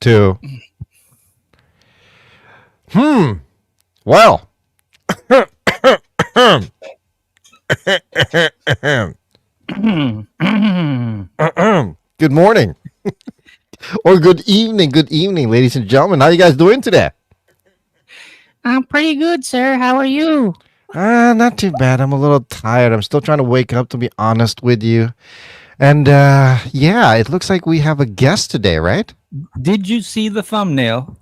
2. Well. Good morning. Or good evening, ladies and gentlemen. How you guys doing today? I'm pretty good, sir. How are you? Not too bad. I'm a little tired. I'm still trying to wake up, to be honest with you. And yeah, it looks like we have a guest today, right? Did you see the thumbnail?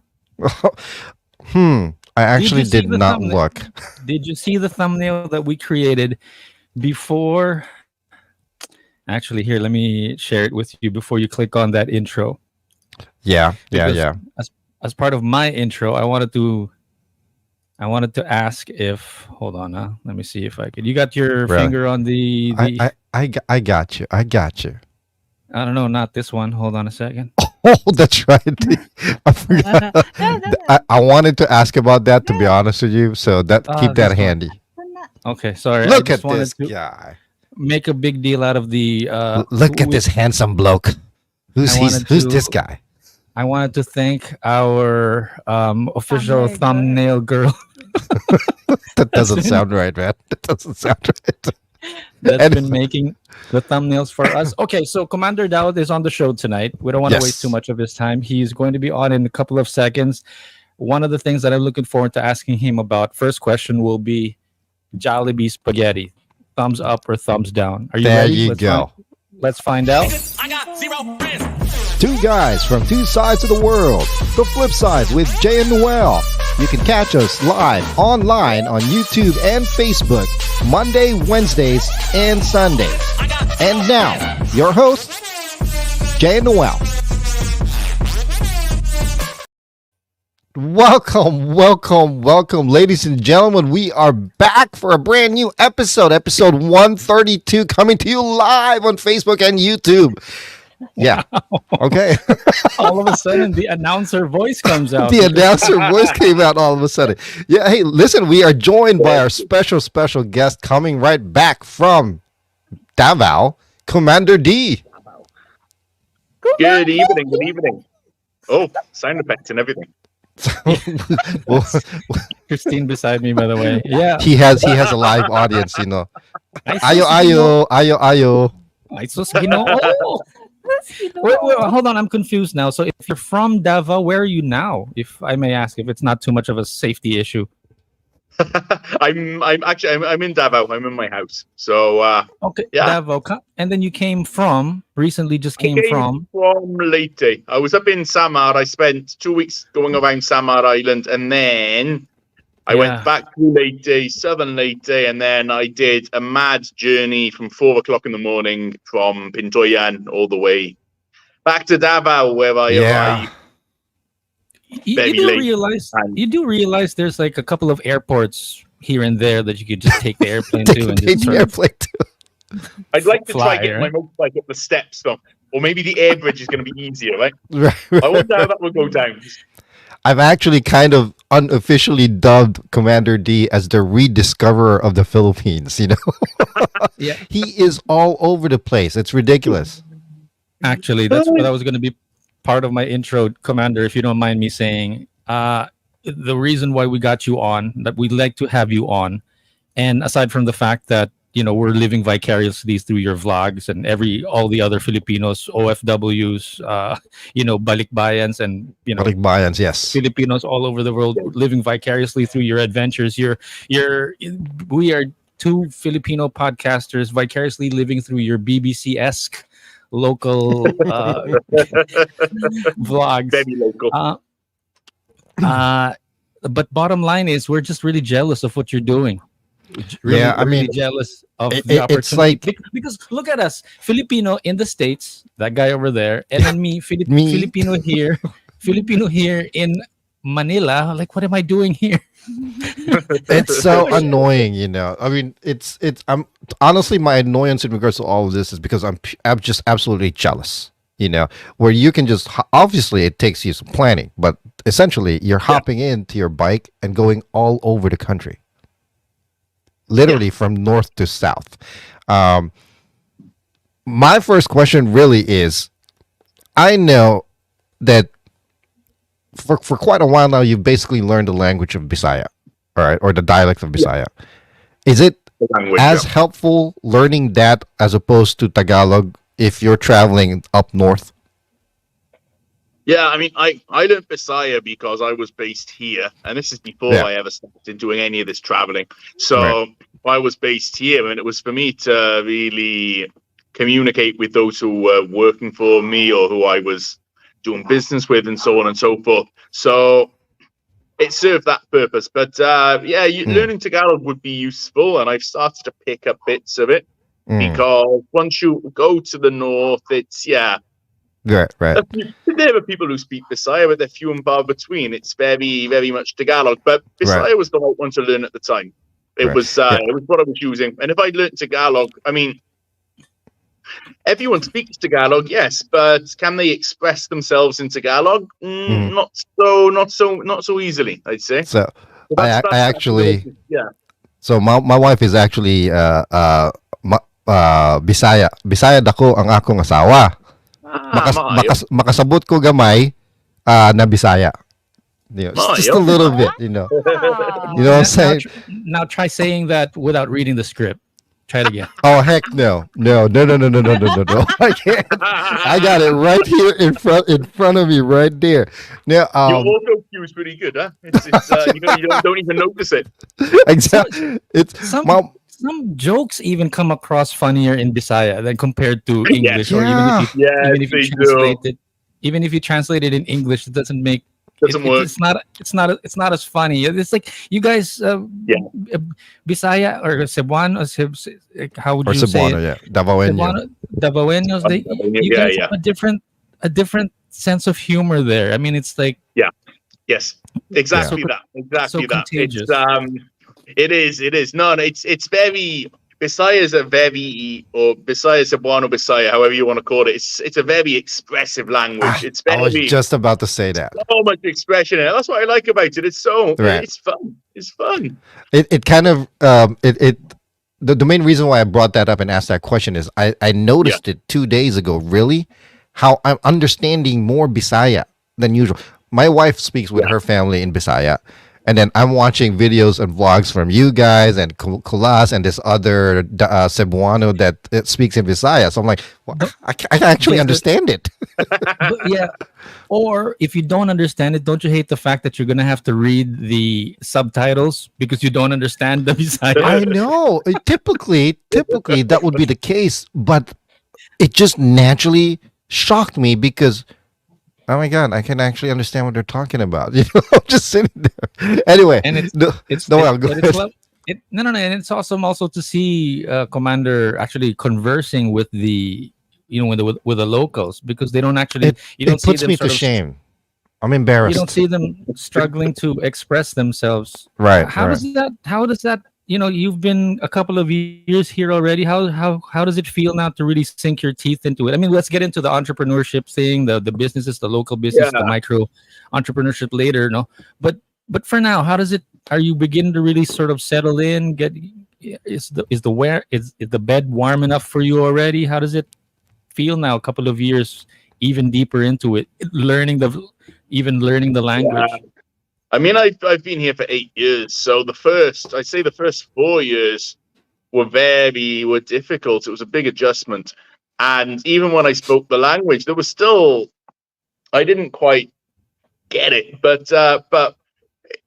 I actually did not look. Did you see the thumbnail that we created before? Actually, here, let me share it with you before you click on that intro. Yeah. As part of my intro, I wanted to ask if, hold on, let me see if I could. You got your finger on the I got you. I don't know, not this one. Hold on a second. Oh, that's right. I forgot. I wanted to ask about that, to be honest with you. So keep that handy. Okay, sorry. Look at this guy. Make a big deal out of the. Look at this handsome bloke. Who's this guy? I wanted to thank our official thumbnail girl. That doesn't sound right, man. That doesn't sound right. That's been making the thumbnails for us. Okay, so Commander Daot is on the show tonight. We don't want to waste too much of his time. He's going to be on in a couple of seconds. One of the things that I'm looking forward to asking him about, first question will be Jollibee spaghetti. Thumbs up or thumbs down? Are you ready? There you go. Let's find out. I got 0 friends. Two guys from two sides of the world. The Flip Sides with Jay and Noel. You can catch us live online on YouTube and Facebook Monday, Wednesdays, and Sundays. And now, your hosts, Jay and Noel. Welcome, ladies and gentlemen. We are back for a brand new episode 132, coming to you live on Facebook and YouTube. Yeah. Okay. All of a sudden, the announcer voice comes out. The announcer voice came out all of a sudden. Yeah. Hey, listen, we are joined by our special guest coming right back from Davao, Commander D. Good evening. Oh, sound effects and everything. Christine beside me, by the way. Yeah. He has a live audience, you know. Ayo. Wait, hold on, I'm confused now. So if you're from Davao, where are you now? If I may ask, if it's not too much of a safety issue. I'm in Davao. I'm in my house. So okay, yeah. Davao. And then you came from from Leyte. I was up in Samar. I spent 2 weeks going around Samar Island, and then I went back to Leyte, southern Leyte, and then I did a mad journey from 4 o'clock in the morning from Pintoyan all the way back to Davao, where I arrived. You do realize there's like a couple of airports here and there that you could just take the airplane to and just I'd like to try getting my motorbike up the steps though, or maybe the air bridge is going to be easier, right? I wonder how that will go down. I've actually kind of unofficially dubbed Commander D as the rediscoverer of the Philippines, you know? Yeah. He is all over the place. It's ridiculous. Actually, that's what I was going to be part of my intro, Commander, if you don't mind me saying. The reason why we got you on, that we'd like to have you on, and aside from the fact that, you know, we're living vicariously through your vlogs and all the other Filipinos, OFWs, balikbayans, and balikbayans, yes, Filipinos all over the world living vicariously through your adventures. We are two Filipino podcasters vicariously living through your BBC-esque local vlogs. Very local. But bottom line is, we're just really jealous of what you're doing. Really jealous of the opportunity. It's like, because look at us, Filipino in the States, that guy over there, and then me. Filipino here in Manila. Like, what am I doing here? It's so annoying, you know. I mean, I'm honestly, my annoyance in regards to all of this is because I'm just absolutely jealous, you know, where you can just, obviously it takes you some planning, but essentially you're hopping into your bike and going all over the country, literally from north to south. My first question really is, I know that for quite a while now, you've basically learned the language of Bisaya, all right, or the dialect of Bisaya. Is it The language, as helpful learning that as opposed to Tagalog if you're traveling up north? Yeah, I mean, I learned Bisaya because I was based here, and this is before I ever started doing any of this traveling. So I was based here, and it was for me to really communicate with those who were working for me or who I was doing business with, and so on and so forth. So it served that purpose. But learning Tagalog would be useful, and I've started to pick up bits of it because once you go to the north, it's Right. There are people who speak Bisaya, but they're few and far between. It's very, very much Tagalog. But Bisaya was the right one to learn at the time. It was what I was using. And if I learned Tagalog, I mean, everyone speaks Tagalog, yes, but can they express themselves in Tagalog? Not so easily, I'd say. So I actually, So my wife is actually Bisaya. Bisaya dako ang akong asawa. Makasabot ko gamay na Bisaya. Just a little bit, You know what I'm saying? Now try saying that without reading the script. Try it again. Oh heck no. I can't. I got it right here in front of me right there. Now your auto cue is pretty good, huh? It's you don't even notice it. Exactly. Some jokes even come across funnier in Bisaya than compared to English, or even if you translate it in English, it doesn't work. It's not as funny. It's like you guys, Bisaya or Cebuano, how would you say it? Davaoenos. You guys have a different sense of humor there. I mean, it's like yes, exactly that. Exactly that. Contagious. It is. No, it's very. Bisaya is a very, or Bisaya, Cebuano Bisaya, however you want to call it. It's a very expressive language. It's very. I was just about to say that. So much expression in it. That's what I like about it. It's so. It's fun. It's fun. It kind of the main reason why I brought that up and asked that question is I noticed it 2 days ago. Really, how I'm understanding more Bisaya than usual. My wife speaks with her family in Bisaya. And then I'm watching videos and vlogs from you guys and Kulas and this other Cebuano that speaks in Visaya. So I'm like, well, I can actually understand it. Or if you don't understand it, don't you hate the fact that you're going to have to read the subtitles because you don't understand the Visaya? I know. Typically, that would be the case. But it just naturally shocked me because... Oh my God! I can actually understand what they're talking about. Just sitting there. Anyway, and it's and it's awesome also to see Commander actually conversing with the with the locals because they don't actually it puts me to shame. I'm embarrassed. You don't see them struggling to express themselves. Right. How does that? You've been a couple of years here already. How does it feel now to really sink your teeth into it? I mean, let's get into the entrepreneurship thing, the businesses, the local business, the micro entrepreneurship later. No, but for now, how does it? Are you beginning to really sort of settle in? Is the bed warm enough for you already? How does it feel now? A couple of years, even deeper into it, learning the language. Yeah. I mean, I've been here for 8 years, so the first 4 years were difficult. It was a big adjustment, and even when I spoke the language, there was still I didn't quite get it. But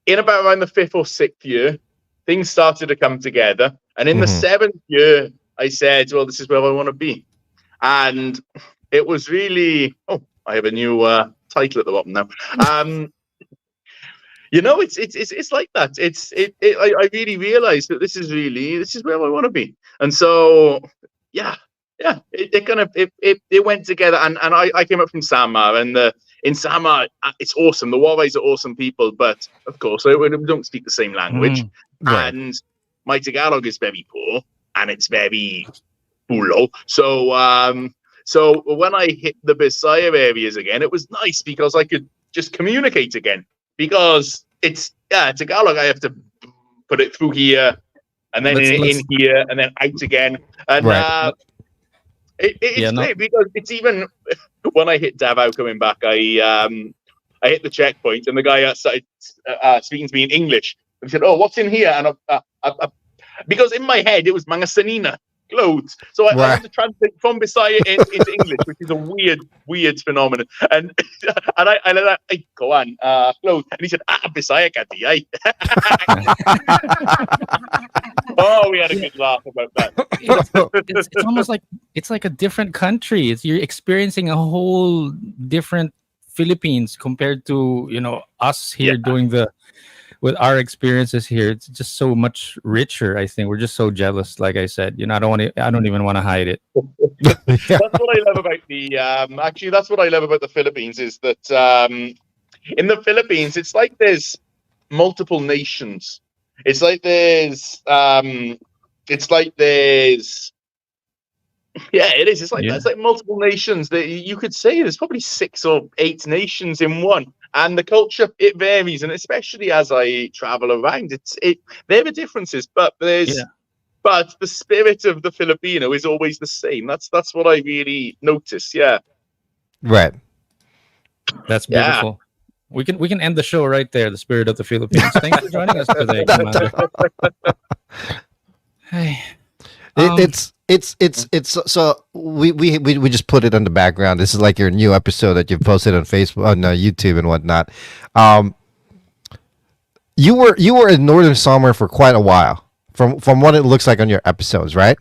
in about around the 5th or 6th year, things started to come together, and in the 7th year, I said, "Well, this is where I want to be," and it was really. Oh, I have a new title at the bottom now. It's like that. I really realized that this is where I want to be, and so it went together. And I came up from Samar, and in Samar it's awesome. The Warais are awesome people, but of course we don't speak the same language, and my Tagalog is very poor and it's very pulo. So when I hit the Bisaya areas again, it was nice because I could just communicate again. Because it's Tagalog, I have to put it through here, and then in here, and then out again, and it's great because it's even when I hit Davao coming back, I I hit the checkpoint, and the guy started speaking to me in English. And he said, "Oh, what's in here?" And because in my head it was mga sanina, clothes. So I had to translate from Bisaya into English, which is a weird phenomenon. And I let that, "Hey, go on, clothes." And he said, "Bisaya ka di ay." Oh, we had a good laugh about that. It's almost like it's like a different country. You're experiencing a whole different Philippines compared to us here doing with our experiences here. It's just so much richer. I think we're just so jealous. Like I said, I don't even want to hide it. That's what I love about that's what I love about the Philippines is that in the Philippines it's like there's multiple nations. It's like there's yeah, it is. It's like multiple nations. That you could say there's probably 6 or 8 nations in one, and the culture it varies, and especially as I travel around, there are differences, but but the spirit of the Filipino is always the same. That's what I really notice. Yeah, Right. That's beautiful. We can end the show right there. The spirit of the Philippines. Thanks for joining us today, Commander. Hey. It's so we just put it on the background. This is like your new episode that you've posted on Facebook, on YouTube and whatnot. You were in Northern Summer for quite a while, from what it looks like on your episodes, right?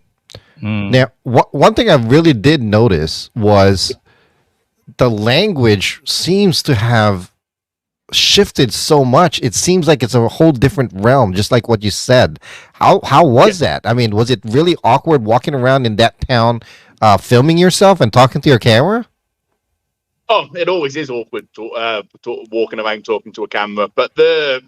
Now, one thing I really did notice was the language seems to have shifted so much. It seems like it's a whole different realm, just like what you said. How was that? I mean, was it really awkward walking around in that town, filming yourself and talking to your camera? Oh, it always is awkward walking around talking to a camera, but the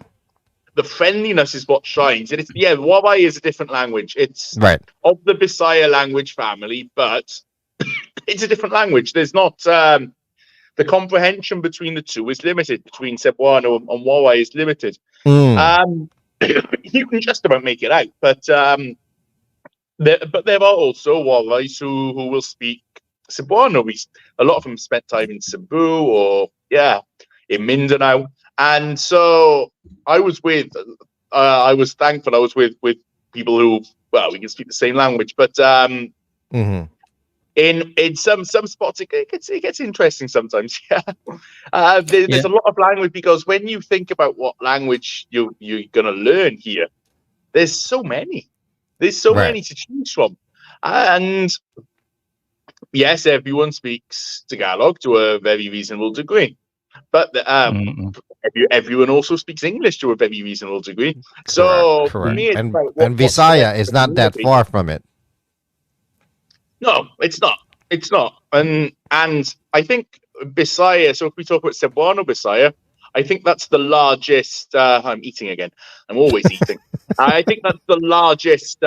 friendliness is what shines. And Wabai is a different language. It's of the Bisaya language family, but it's a different language. There's not the comprehension between the two is limited. Between Cebuano and Wabai is limited. You can just about make it out, but there are also Wawais who will speak Cebuano. A lot of them spent time in Cebu or in Mindanao, and so I was thankful I was with people who we can speak the same language, but in some spots it gets interesting sometimes. There's a lot of language, because when you think about what language you're gonna learn here, there's so many to choose from, and yes, everyone speaks Tagalog to a very reasonable degree, but everyone also speaks English to a very reasonable degree. So for me, and Visaya is not that far from it. No, it's not. It's not. And I think Bisaya, so if we talk about Cebuano Bisaya, I think that's the largest I'm eating again. I'm always eating. I think that's the largest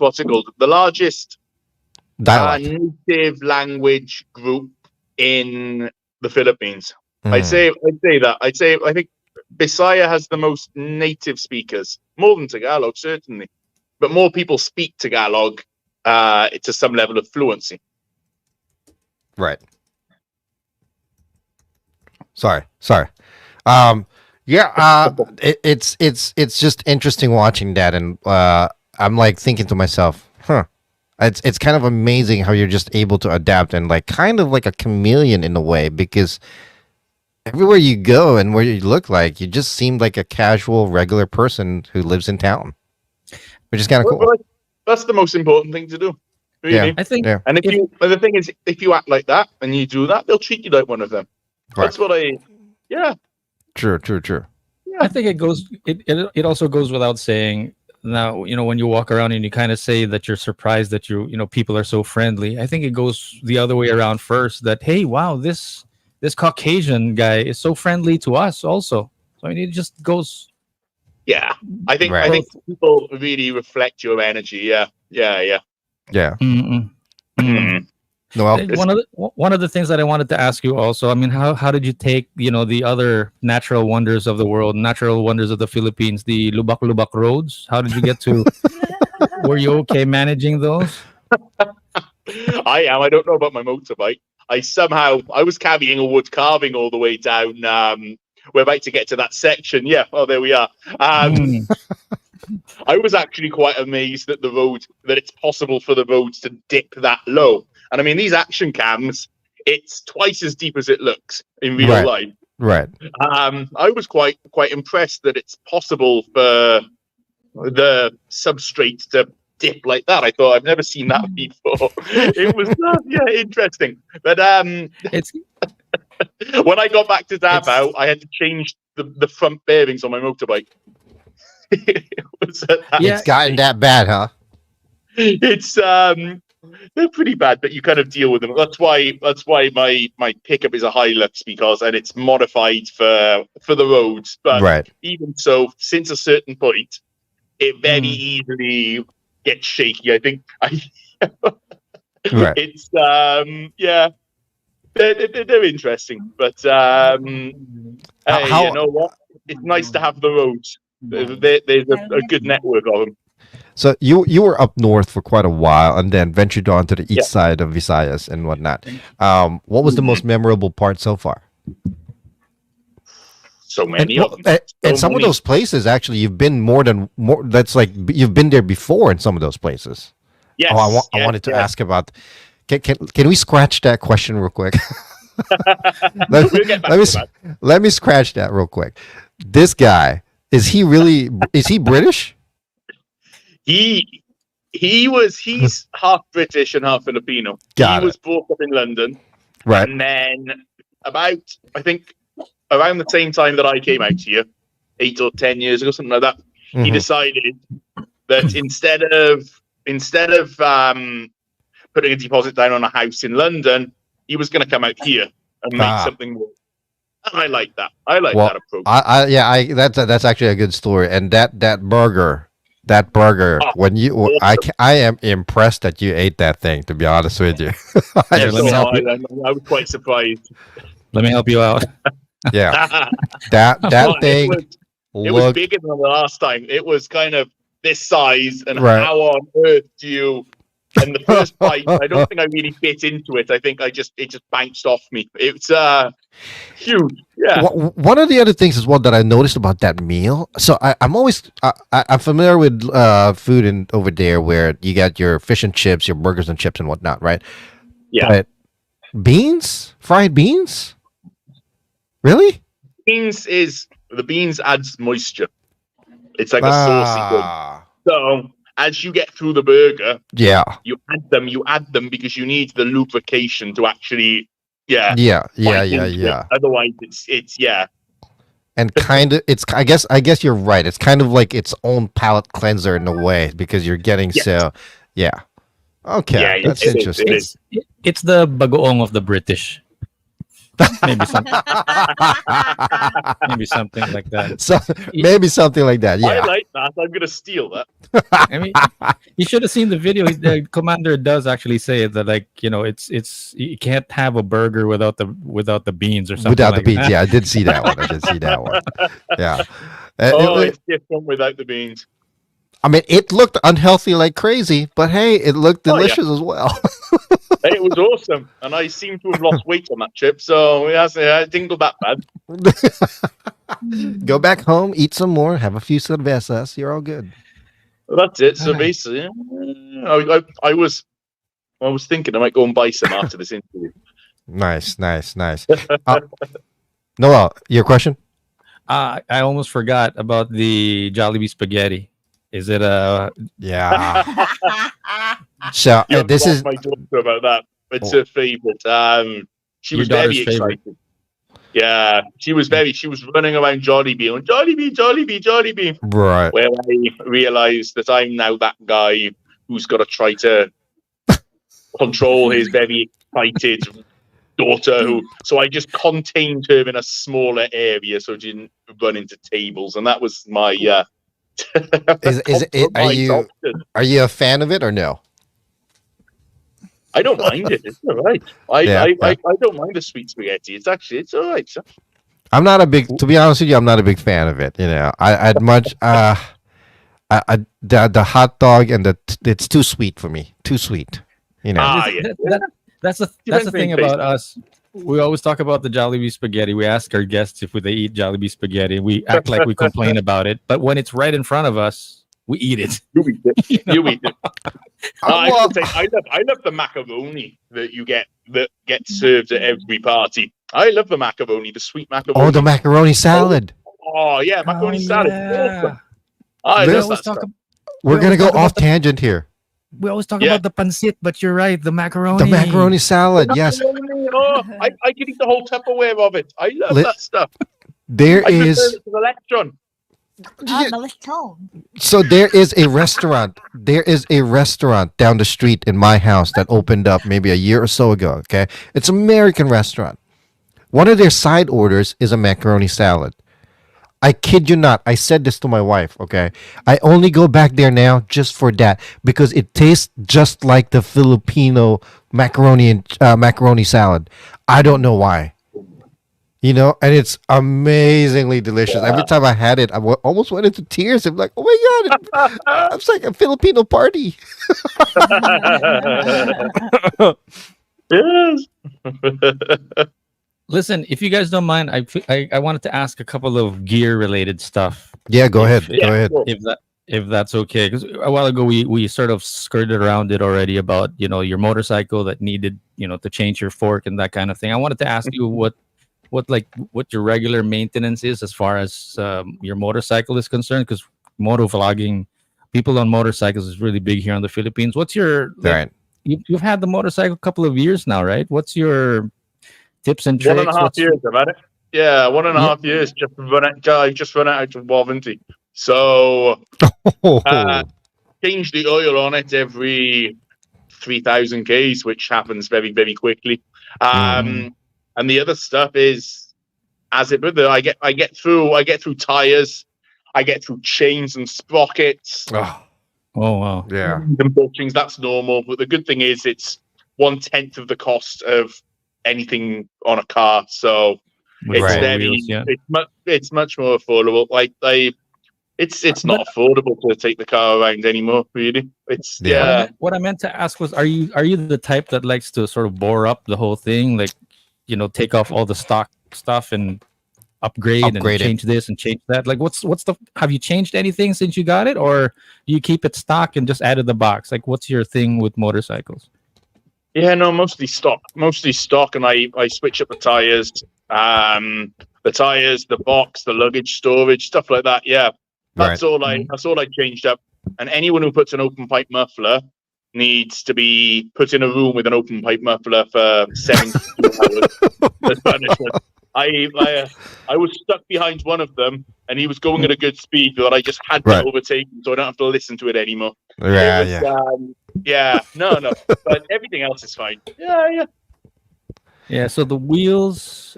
what's it called? The largest native language group in the Philippines. I think Bisaya has the most native speakers, more than Tagalog, certainly. But more people speak Tagalog to some level of fluency. Right. Sorry. It's just interesting watching that, and I'm like thinking to myself, it's kind of amazing how you're just able to adapt and like kind of like a chameleon in a way, because everywhere you go and where you look like, you just seem like a casual, regular person who lives in town, which is kind of cool. Well, that's the most important thing to do, really. Yeah, I think. Yeah. And the thing is, if you act like that and you do that, they'll treat you like one of them. Right. That's what True. Yeah. I think it also goes without saying. Now, when you walk around and you kind of say that you're surprised that people are so friendly, I think it goes the other way around first, that, hey, wow, this Caucasian guy is so friendly to us also. So I mean, it just goes. Yeah, I think people really reflect your energy. Yeah. Noel? One of the things that I wanted to ask you also, I mean, how did you take the other natural wonders of the world, natural wonders of the Philippines, the lubak roads? How did you get to? Were you okay managing those? I am. I don't know about my motorbike. I was carrying a wood carving all the way down. We're about to get to that section. Yeah. Oh, there we are. I was actually quite amazed that it's possible for the roads to dip that low. And I mean, these action cams, it's twice as deep as it looks in real life. Right. I was quite impressed that it's possible for the substrate to dip like that. I thought I've never seen that before. It was interesting. But It's when I got back to Davao, I had to change the front bearings on my motorbike. It's gotten that bad, huh? It's they're pretty bad, but you kind of deal with them. That's why my pickup is a Hilux, and it's modified for the roads. But even so, since a certain point, it very easily gets shaky. I think it's they're interesting, but hey, you know what? It's nice to have the roads. There's a good network of them. So you were up north for quite a while, and then ventured on to the east side of Visayas and whatnot. What was the most memorable part so far? So many and some of those places, actually, you've been more. That's like you've been there before in some of those places. Yes. I wanted to ask about. Can we scratch that question real quick? Let me scratch that real quick. This guy, is he British? He's half British and half Filipino. He was brought up in London. Right. And then I think around the same time that I came out here, 8 or 10 years ago, something like that, he decided that instead of putting a deposit down on a house in London, he was going to come out here and make something more. And I like that. I like that approach. That's actually a good story. And that burger, when you, awesome. I am impressed that you ate that thing. To be honest with you, I was quite surprised. Let me help you out. Yeah, that thing. It was bigger than the last time. It was kind of this size, and how on earth do you? And the first bite, I don't think I really bit into it. I think it just bounced off me. It's huge. Yeah. One of the other things as well that I noticed about that meal. So I'm familiar with food over there where you got your fish and chips, your burgers and chips and whatnot, right? Yeah. But fried beans, really? The beans adds moisture. It's like a saucy thing. So as you get through the burger, you add them because you need the lubrication to actually, yeah. Otherwise, it's And kind of, I guess you're right. It's kind of like its own palate cleanser in a way because you're getting Okay, that's interesting. It's the bagoong of the British. Maybe something like that. So maybe something like that. Yeah, I like that. I'm gonna steal that. I mean, you should have seen the video. The commander does actually say that, like, it's you can't have a burger without the beans or something. Without like the beans, that. yeah, I did see that one. Yeah. It's different without the beans. I mean, it looked unhealthy like crazy, but hey, it looked delicious as well. Hey, it was awesome, and I seem to have lost weight on that trip, so it didn't go that bad. Go back home, eat some more, have a few cervezas. You're all good. Well, that's it. So basically, I was thinking I might go and buy some after this interview. Nice. Noel, your question? I almost forgot about the Jollibee spaghetti. Is it Yeah. So this is my daughter about that. It's her favorite. She was very excited. Yeah, she was running around Jollibee and Jollibee. Right. Where I realized that I'm now that guy who's got to try to control his very excited daughter. So I just contained her in a smaller area so she didn't run into tables, and that was my. Are you a fan of it or no? I don't mind it. It's all right. I don't mind the sweet spaghetti. It's all right. So. I'm not a big, to be honest with you, I'm not a big fan of it. I'd much the hot dog and it's too sweet for me. Too sweet. You know. That's the thing about us. We always talk about the Jollibee spaghetti. We ask our guests if they eat Jollibee spaghetti. We act like we complain about it, but when it's right in front of us, we eat it. You eat it. You eat it. I Well, love the macaroni that you get that gets served at every party. I love the macaroni, the sweet macaroni. oh, the macaroni salad. Oh yeah, macaroni salad. Yeah. Awesome. I We love always that talk stuff. We're We gonna always go talk about off tangent here. We always talk Yeah. about the pancit, but you're right. The macaroni. The macaroni salad. Yes, Macaroni, oh, I could eat the whole Tupperware of it. I love Lit- that stuff. there I prefer is. it to the electron. So there is a restaurant. There is a restaurant down the street in my house that opened up maybe a year or so ago. Okay, it's an American restaurant. One of their side orders is a macaroni salad. I kid you not. I said this to my wife. Okay, I only go back there now just for that because it tastes just like the Filipino macaroni and macaroni salad. I don't know why. You know, and it's amazingly delicious. Every time I had it, almost went into tears. I'm like, oh my god, it's like a Filipino party. Yes. Listen, if you guys don't mind, I wanted to ask a couple of gear related stuff. Yeah, go ahead. If- Go ahead. Cool. If that's okay, because a while ago we sort of skirted around it already about your motorcycle that needed to change your fork and that kind of thing. I wanted to ask you what your regular maintenance is as far as your motorcycle is concerned, because moto vlogging, people on motorcycles is really big here in the Philippines. What's your Right. You've had the motorcycle a couple of years now, right? What's your tips and tricks? 1.5 years, I've had it. Yeah, 1.5 Yeah. years. I just run out of warranty. So change the oil on it every 3,000 Ks, which happens very, very quickly. And the other stuff is, as it brother, I get through tires, I get through chains and sprockets. Oh, Oh wow. yeah. And bushings, that's normal. But the good thing is it's 1/10 of the cost of anything on a car. So it's Right. very, Wheels, yeah. it's much more affordable. It's not affordable to take the car around anymore, really. It's Yeah. What I meant to ask was, are you the type that likes to sort of bore up the whole thing, like take off all the stock stuff and upgrade and Upgrade it. change this and change that? Like, what's the? Have you changed anything since you got it, or do you keep it stock and just added the box? Like, what's your thing with motorcycles? Yeah, no, mostly stock, and I switch up the tires, the box, the luggage storage, stuff like that. Yeah, that's all I changed up. And anyone who puts an open pipe muffler needs to be put in a room with an open pipe muffler for 72 hours. That's punishment. I was stuck behind one of them, and he was going at a good speed, but I just had to Right. overtake him, so I don't have to listen to it anymore. Yeah, It was, no, but everything else is fine. Yeah. Yeah. So the wheels,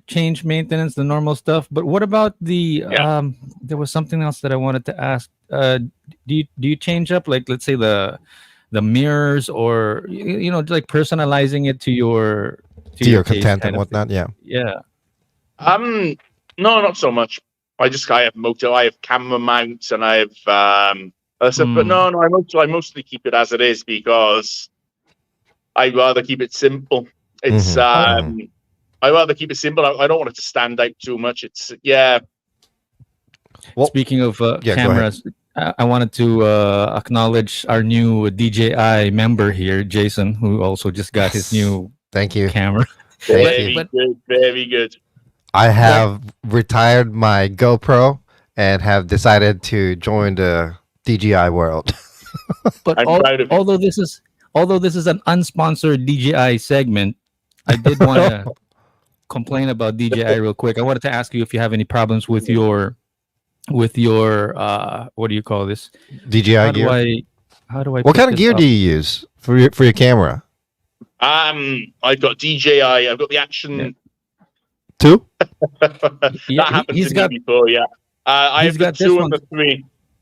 change maintenance, the normal stuff. But what about the? There was something else that I wanted to ask. Do you change up, like, let's say the mirrors, or like personalizing it to your to your taste content kind and of thing? whatnot. Yeah. Yeah. No, not so much. I have camera mounts, and I have but no, I mostly keep it as it is because I'd rather keep it simple. It's Mhm. I rather keep it simple. I don't want it to stand out too much. Well, Speaking of yeah, go ahead. cameras, I wanted to acknowledge our new DJI member here, Jason, who also just got his new Thank you. camera. Thank very you. good, very good. I have retired my GoPro and have decided to join the DJI world. But I'm proud of you. although this is an unsponsored DJI segment, I did want to complain about DJI real quick. I wanted to ask you if you have any problems with your what do you call this? DJI How gear. do I What pick kind of this gear up? do you use for your camera? I've got DJI. I've got the Action. Two? That Yeah, happened he's to got- me before. Yeah, I he's have the got this 2 one. and the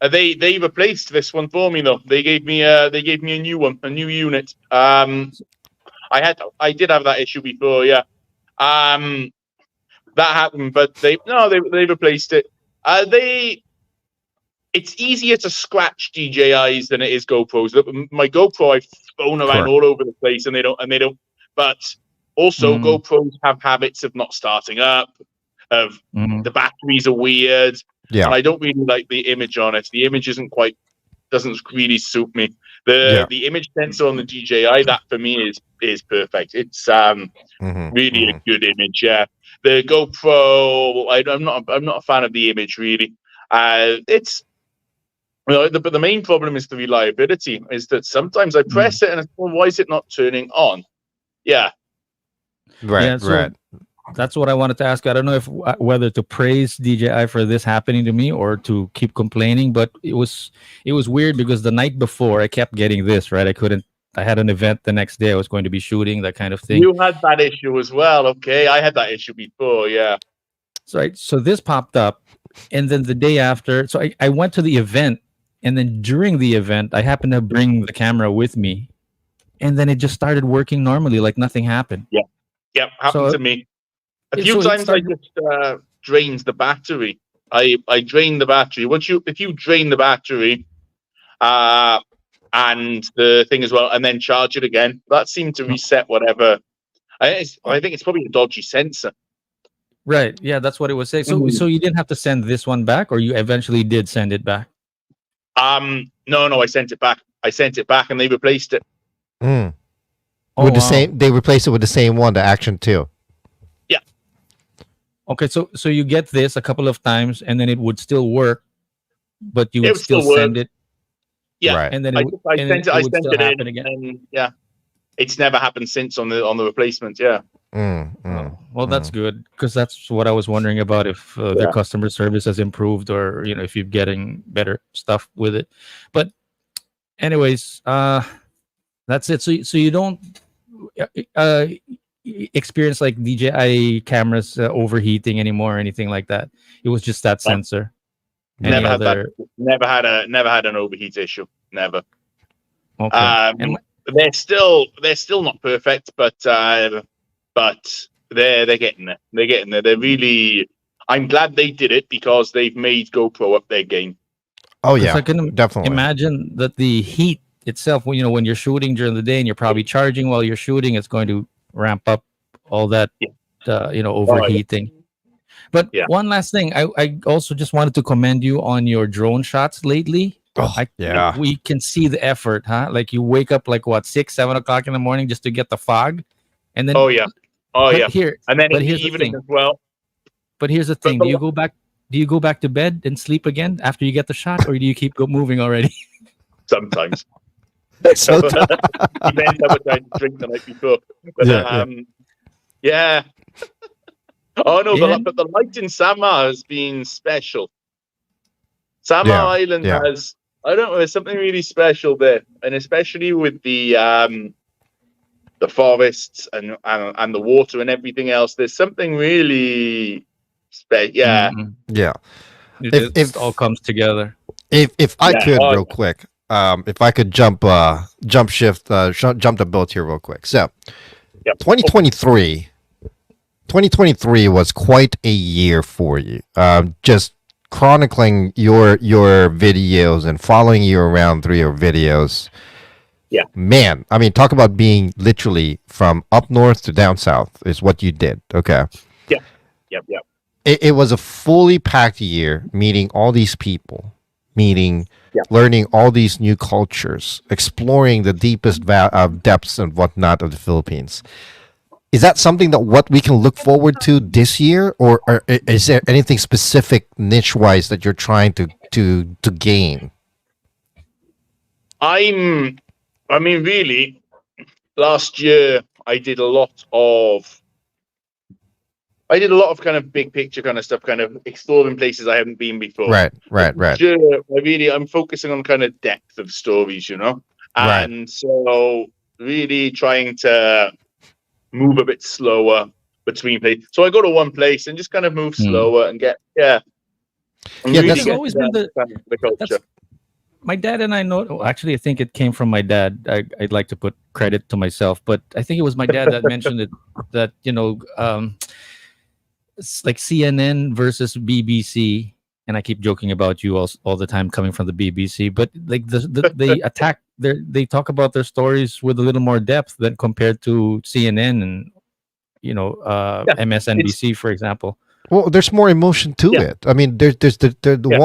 3. They replaced this one for me though. They gave me a new one, a new unit. I did have that issue before. Yeah, that happened, but they replaced it. It's easier to scratch DJIs than it is GoPros. My GoPro, going around Correct. all over the place, and they don't. But also, GoPros have habits of not starting up, of the batteries are weird, Yeah. and I don't really like the image on it. The image doesn't really suit me. Yeah. The image sensor on the DJI, that for me is perfect. It's really a good image. Yeah, the GoPro, I'm not a fan of the image really. It's but the main problem is the reliability. Is that sometimes I press it and it's, well, why is it not turning on? Yeah. Right. Yeah, so Right. that's what I wanted to ask. I don't know if whether to praise DJI for this happening to me or to keep complaining, but it was weird because the night before I kept getting this, right? I had an event the next day I was going to be shooting, that kind of thing. You had that issue as well. Okay, I had that issue before. Yeah. So this popped up, and then the day after, so I went to the event, and then during the event, I happened to bring the camera with me, and then it just started working normally, like nothing happened. Yeah. Yep, happened to me. A few times I just drained the battery. I drained the battery. If you drain the battery, and the thing as well, and then charge it again, that seemed to reset whatever. I think it's probably a dodgy sensor. Right. Yeah, that's what it was saying. So you didn't have to send this one back, or you eventually did send it back? No, I sent it back. And they replaced it. With the same, they replaced it with the same one, the Action 2. Yeah. Okay, so you get this a couple of times, and then it would still work, but you would still send it. Yeah, right. And then I sent it in again. And yeah, it's never happened since on the replacement. Yeah. Well, that's good, because that's what I was wondering about, if their customer service has improved, or if you're getting better stuff with it. But anyways, that's it. So you don't experience like DJI cameras overheating anymore or anything like that. It was just that sensor. Never had that. Never had an overheat issue. Never. Okay. They're still not perfect, but they're getting there. They're getting there. They're really. I'm glad they did it, because they've made GoPro up their game. Oh yeah, I can definitely imagine that the heat itself, when you're shooting during the day and you're probably charging while you're shooting, it's going to ramp up all that overheating. But one last thing, I also just wanted to commend you on your drone shots lately. We can see the effort, huh? Like you wake up like 6-7 o'clock in the morning just to get the fog, and then Here, and then in the here's evening the as well. But here's the thing: do you go back to bed and sleep again after you get the shot, or do you keep moving already? Sometimes. Depends how much I drink the night before. But yeah. Oh no, but the light in Samar has been special. Samar Island has, I don't know, there's something really special there, and especially with the forests and the water and everything else. There's something really special. Yeah. Yeah. If it all comes together. If I could real quick, if I could jump the boat here real quick. So 2023 was quite a year for you. Just chronicling your videos and following you around through your videos. Yeah. Man, I mean, talk about being literally from up north to down south is what you did. Okay. Yeah. Yep. It was a fully packed year, meeting all these people, learning all these new cultures, exploring the deepest depths and whatnot of the Philippines. Is that something that what we can look forward to this year, or is there anything specific niche-wise that you're trying to gain? Really, last year I did a lot of kind of big picture kind of stuff, kind of exploring places I haven't been before. Right. This year, I'm focusing on kind of depth of stories, and so really trying to move a bit slower between places. So I go to one place and just kind of move slower and get that's always been the culture. My dad and I know. Actually, I think it came from my dad. I'd like to put credit to myself, but I think it was my dad that mentioned it. That it's like CNN versus BBC, and I keep joking about you all the time coming from the BBC. But like they they talk about their stories with a little more depth than compared to CNN and Yeah, MSNBC, for example. Well, there's more emotion to Yeah. it. I mean, there's the Yeah.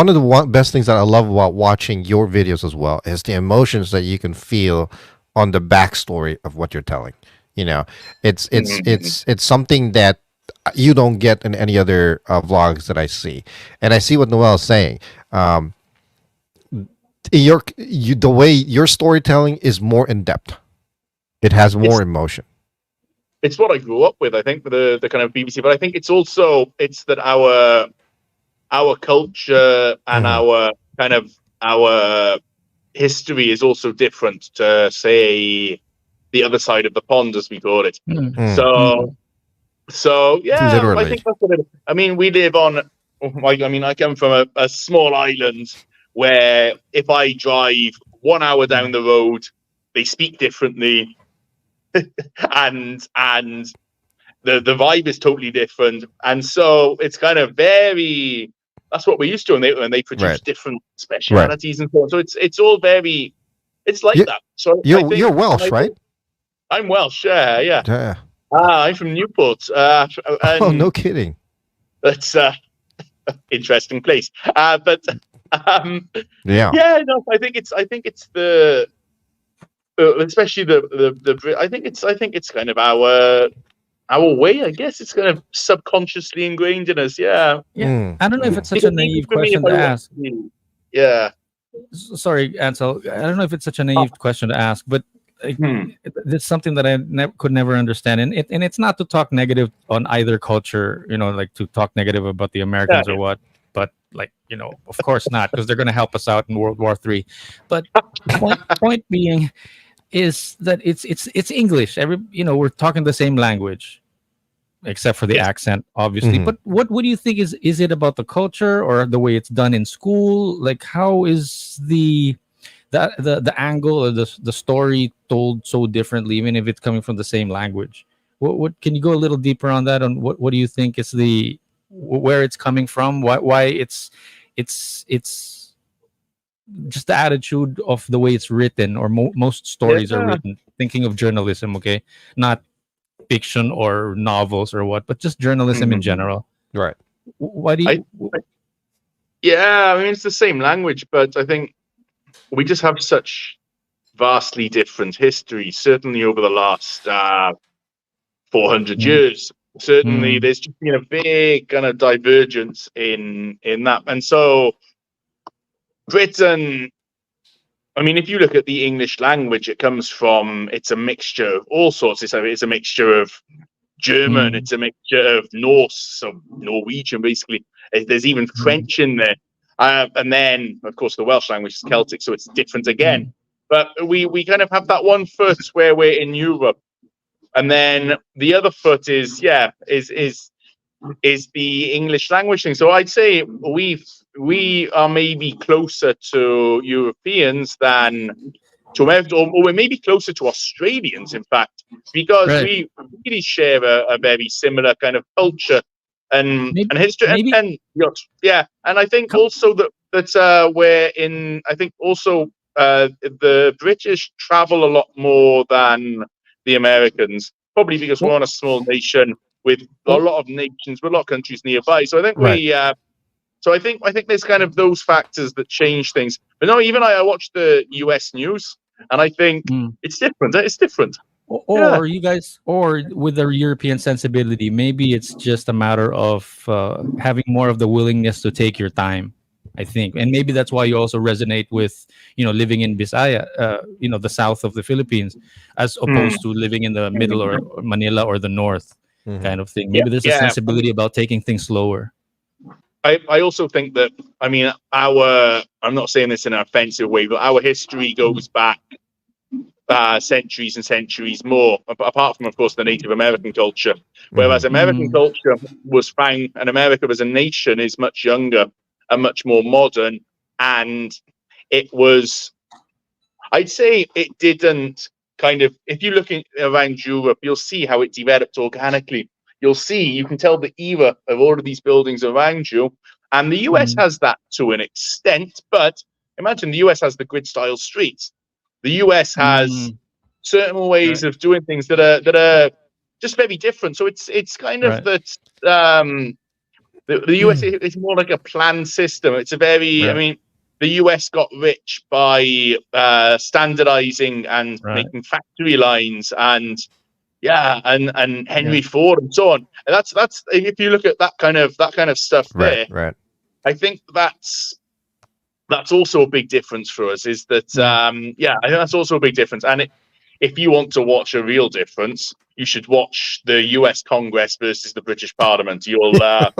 one of the best things that I love about watching your videos as well is the emotions that you can feel on the backstory of what you're telling. You know, it's something that you don't get in any other vlogs that I see, and I see what Noel is saying. The way your storytelling is more in depth. It has more emotion. It's what I grew up with, I think, with the kind of BBC. But I think it's also that our culture and our history is also different to, say, the other side of the pond, as we call it. So yeah, Literally. I think that's what it is. I mean, we live on. I mean, I come from a small island where if I drive 1 hour down the road, they speak differently, and the vibe is totally different, and so it's kind of very. That's what we're used to, and they produce different specialities and so on. So it's all very. It's like that. So you're Welsh, right? I'm Welsh. Yeah. Yeah. I'm from Newport. Oh, no kidding. That's interesting place. But yeah. No, I think it's the especially the I think it's kind of our way. I guess it's kind of subconsciously ingrained in us. Yeah. I don't know if it's such a naive question to ask. Yeah. Sorry, Ansel. I don't know if it's such a naive question to ask, but it's something that I could never understand, and it's not to talk negative on either culture, like to talk negative about the Americans or what, but of course not, because they're going to help us out in World War III. But point being is that it's English. We're talking the same language, except for the accent, obviously. But what do you think is it about the culture or the way it's done in school? Like, how is the angle or the story told so differently, even if it's coming from the same language? What can you go a little deeper on that? On what do you think is where it's coming from? Why it's just the attitude of the way it's written, or most stories are written. Thinking of journalism, okay, not fiction or novels or what, but just journalism in general. Right. Why do you? Yeah, I mean, it's the same language, but I think we just have such vastly different history, certainly over the last 400 years. Certainly, there's just been a big kind of divergence in that. And so Britain, I mean, if you look at the English language, it's a mixture of all sorts. It's a mixture of German, it's a mixture of Norse, so Norwegian, basically. There's even French in there. And then, of course, the Welsh language is Celtic, so it's different again. But we kind of have that one foot where we're in Europe, and then the other foot is the English language thing. So I'd say we are maybe closer to Europeans than to Americans, or we're maybe closer to Australians, in fact, because we really share a very similar kind of culture and history. And I think also that we're in. I think also the British travel a lot more than the Americans, probably because we're on a small nation with a lot of countries nearby. So I think I think there's kind of those factors that change things. But no, even I watch the US news, and I think it's different. It's different. Or you guys, or with the European sensibility, maybe it's just a matter of having more of the willingness to take your time, I think. And maybe that's why you also resonate with, living in Bisaya, the south of the Philippines, as opposed to living in the middle or Manila or the north kind of thing. Maybe there's a sensibility about taking things slower. I also think that, I mean, I'm not saying this in an offensive way, but our history goes back centuries and centuries more, apart from, of course, the Native American culture. Whereas American culture was found, and America as a nation is much younger and much more modern. And it was, I'd say it didn't kind of, if you're looking around Europe, you'll see how it developed organically. You can tell the era of all of these buildings around you. And the US has that to an extent, but imagine the US has the grid style streets. The US has certain ways of doing things that are just very different. So it's kind of that the US is more like a planned system. It's a very I mean, the US got rich by standardizing and making factory lines and Henry Ford and so on. And that's if you look at that kind of stuff there, I think that's also a big difference for us. Is that I think that's also a big difference. And if you want to watch a real difference, you should watch the U.S. Congress versus the British Parliament. You're gonna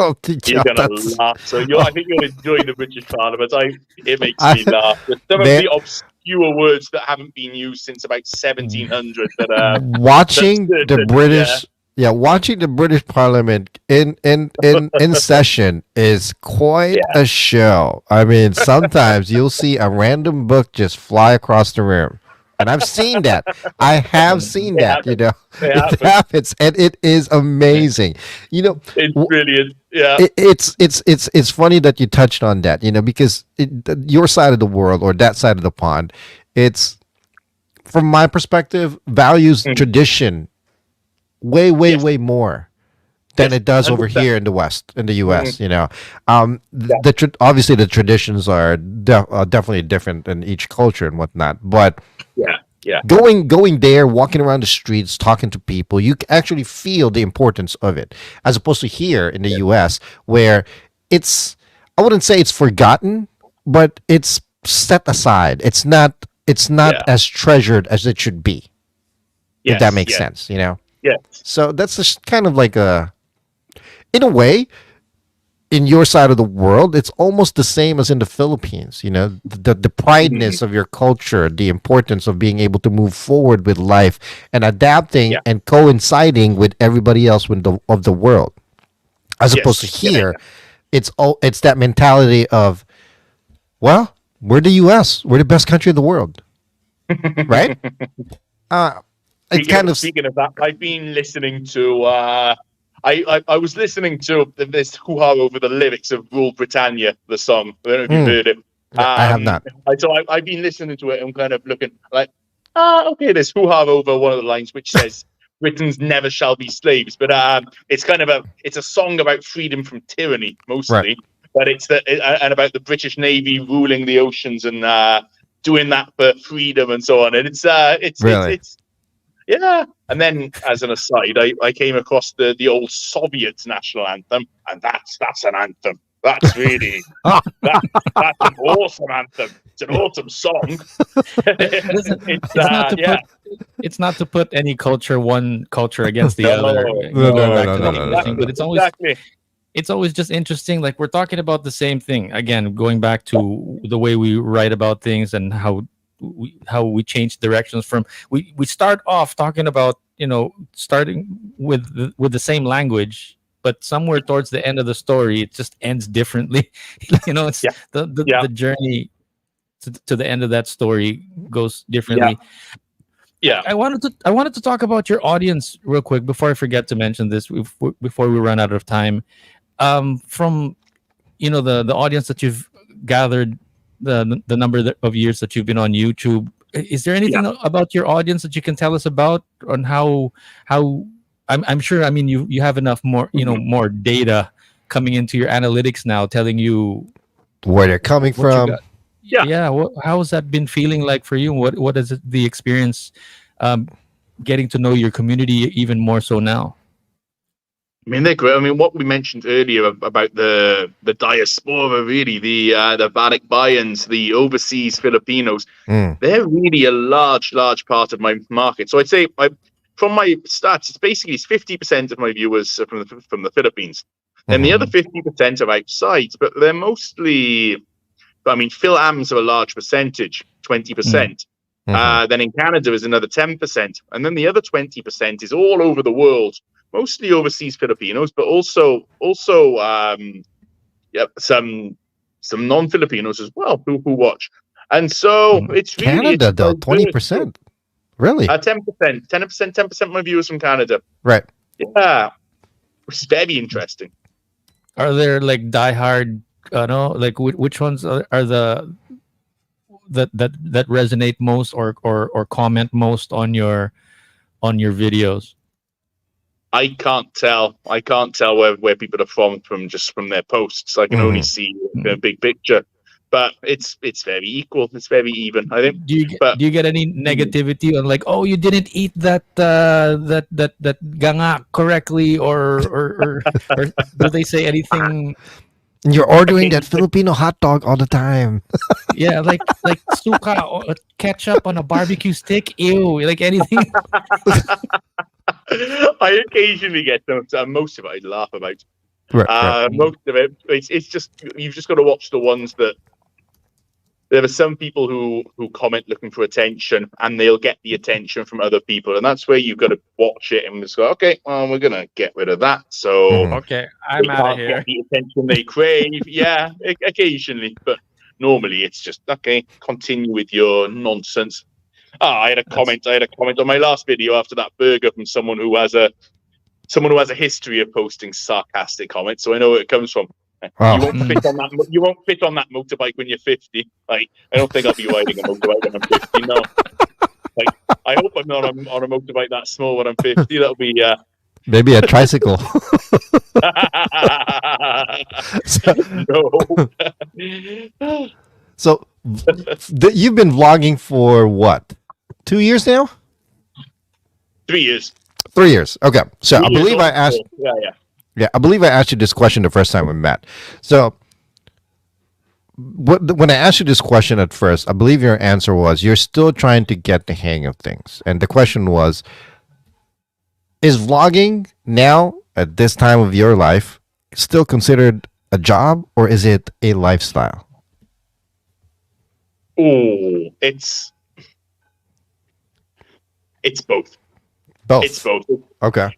laugh. So I think you'll enjoy the British Parliament. It makes me laugh. There's some of the obscure words that haven't been used since about 1700. Watching the British. Yeah, watching the British Parliament in session is quite a show. I mean, sometimes you'll see a random book just fly across the room. And I've seen that. I have seen that, you know. It happens, and it is amazing. You know, it's brilliant. Yeah. It's funny that you touched on that, you know, because your side of the world or that side of the pond, it's, from my perspective, values tradition way more than it does over here in the West, in the U.S. You know, obviously the traditions are definitely different in each culture and whatnot, but going there, walking around the streets, talking to people, you actually feel the importance of it, as opposed to here in the U.S. where I wouldn't say it's forgotten, but it's set aside. It's not as treasured as it should be. If that makes sense, you know. Yeah. So that's just kind of like in a way, in your side of the world, it's almost the same as in the Philippines. You know, the prideness of your culture, the importance of being able to move forward with life and adapting and coinciding with everybody else of the world, as opposed to here, it's that mentality of, well, we're the U.S., we're the best country in the world, right? Speaking of that, I've been listening to. I was listening to this hoo-ha over the lyrics of "Rule Britannia," the song. I don't know if you've heard it. I have not. I've been listening to it and kind of looking like, okay, there's hoo-ha over one of the lines which says, "Britons never shall be slaves." But it's kind of a song about freedom from tyranny mostly. But and about the British Navy ruling the oceans and doing that for freedom and so on. And it's yeah. And then, as an aside, I came across the old Soviet national anthem, and that's an anthem. That's really that's an awesome anthem. It's an awesome song. It's not to put any one culture against the other. No. But it's always just interesting. Like, we're talking about the same thing again, going back to the way we write about things and how we change directions from we start off talking about, you know, starting with the same language, but somewhere towards the end of the story it just ends differently. You know, it's the journey to the end of that story goes differently. I wanted to talk about your audience real quick before I forget to mention this, before we run out of time. From, you know, the audience that you've gathered, the number of years that you've been on YouTube, is there anything about your audience that you can tell us about, on how I'm sure, I mean, you have enough more, you know, more data coming into your analytics now, telling you where they're coming from. How has that been feeling like for you? What is the experience getting to know your community even more so now? I mean, they're great. I mean, what we mentioned earlier about the diaspora, really, the Balikbayans, the overseas Filipinos, they're really a large part of my market. So I'd say, from my stats, it's basically 50% of my viewers are from the Philippines. And the other 50% are outside, but they're mostly, I mean, Phil-Ams are a large percentage, 20%. Then in Canada is another 10%. And then the other 20% is all over the world. Mostly overseas Filipinos, but also some non-Filipinos as well who watch. And so it's really Canada, though, 20%. Really? 10% of my viewers from Canada. Right. Yeah. Which is very interesting. Are there like diehard, like which ones are that resonate most or comment most on your videos? I can't tell. I can't tell where people are from just from their posts. I can only see the big picture. But it's very equal. It's very even, I think. Do you get any negativity on like, oh, you didn't eat that ganga correctly, or do they say anything? You're ordering that Filipino hot dog all the time. Yeah, like suka or ketchup on a barbecue stick. Ew, like anything. I occasionally get them. Most of it I laugh about. Right. Most of it, it's just you've just got to watch the ones that. There are some people who comment looking for attention, and they'll get the attention from other people, and that's where you've got to watch it and just go, okay, well, we're gonna get rid of that. So Okay, I'm out of here. Get the attention they crave. Yeah, occasionally, but normally it's just okay. Continue with your nonsense. I had a comment. I had a comment on my last video after that burger from someone who has a history of posting sarcastic comments, so I know where it comes from. Oh. You won't fit on that. You won't fit on that motorbike when you're 50. Like, I don't think I'll be riding a motorbike when I'm 50. No. Like, I hope I'm not on a motorbike that small when I'm 50. That'll be Maybe a tricycle. No. So you've been vlogging for what? 2 years now? 3 years. 3 years. Okay. So 3 I years believe I old. asked. Yeah. Yeah, I believe I asked you this question the first time we met. So when I asked you this question at first, I believe your answer was you're still trying to get the hang of things. And the question was, is vlogging now at this time of your life still considered a job, or is it a lifestyle? Oh, it's both. Both. It's both. Okay.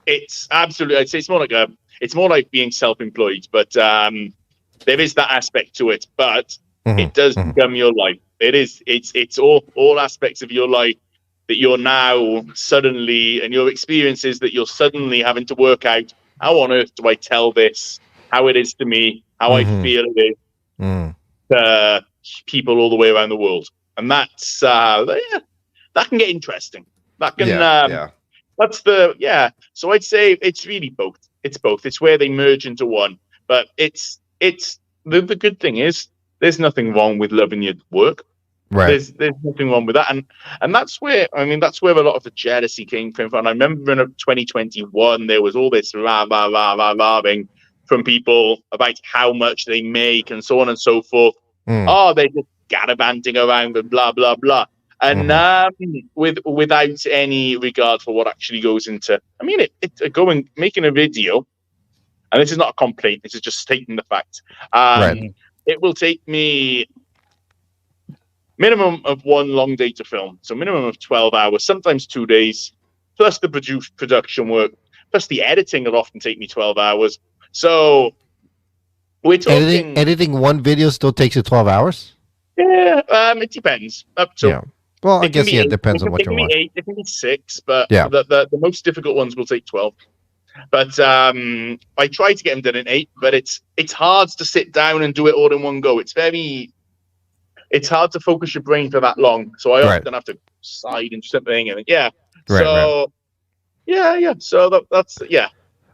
It's absolutely. I'd say it's more like being self-employed, but there is that aspect to it. But it does become your life. It's all aspects of your life that you're now suddenly, and your experiences that you're suddenly having to work out. How on earth do I tell this? How it is to me? How I feel it is to people all the way around the world, and that's that can get interesting. That can That's So I'd say it's really both. It's both. It's where they merge into one. But it's the good thing is there's nothing wrong with loving your work. Right. There's nothing wrong with that. And that's where a lot of the jealousy came from. And I remember in 2021 there was all this rah-ing from people about how much they make and so on and so forth. Oh, they're just gallivanting around and blah blah blah. And without any regard for what actually goes into, I mean, making a video, and this is not a complaint. This is just stating the fact. It will take me minimum of one long day to film, so minimum of 12 hours, sometimes 2 days, plus the production work, plus the editing will often take me 12 hours. So we're talking editing one video still takes you 12 hours. Yeah, it depends. Up to. Yeah. Well, I guess it depends on what you want. It can be 6, but the most difficult ones will take 12. But I try to get them done in 8, but it's hard to sit down and do it all in one go. It's hard to focus your brain for that long. So I often have to side into something, and So that's.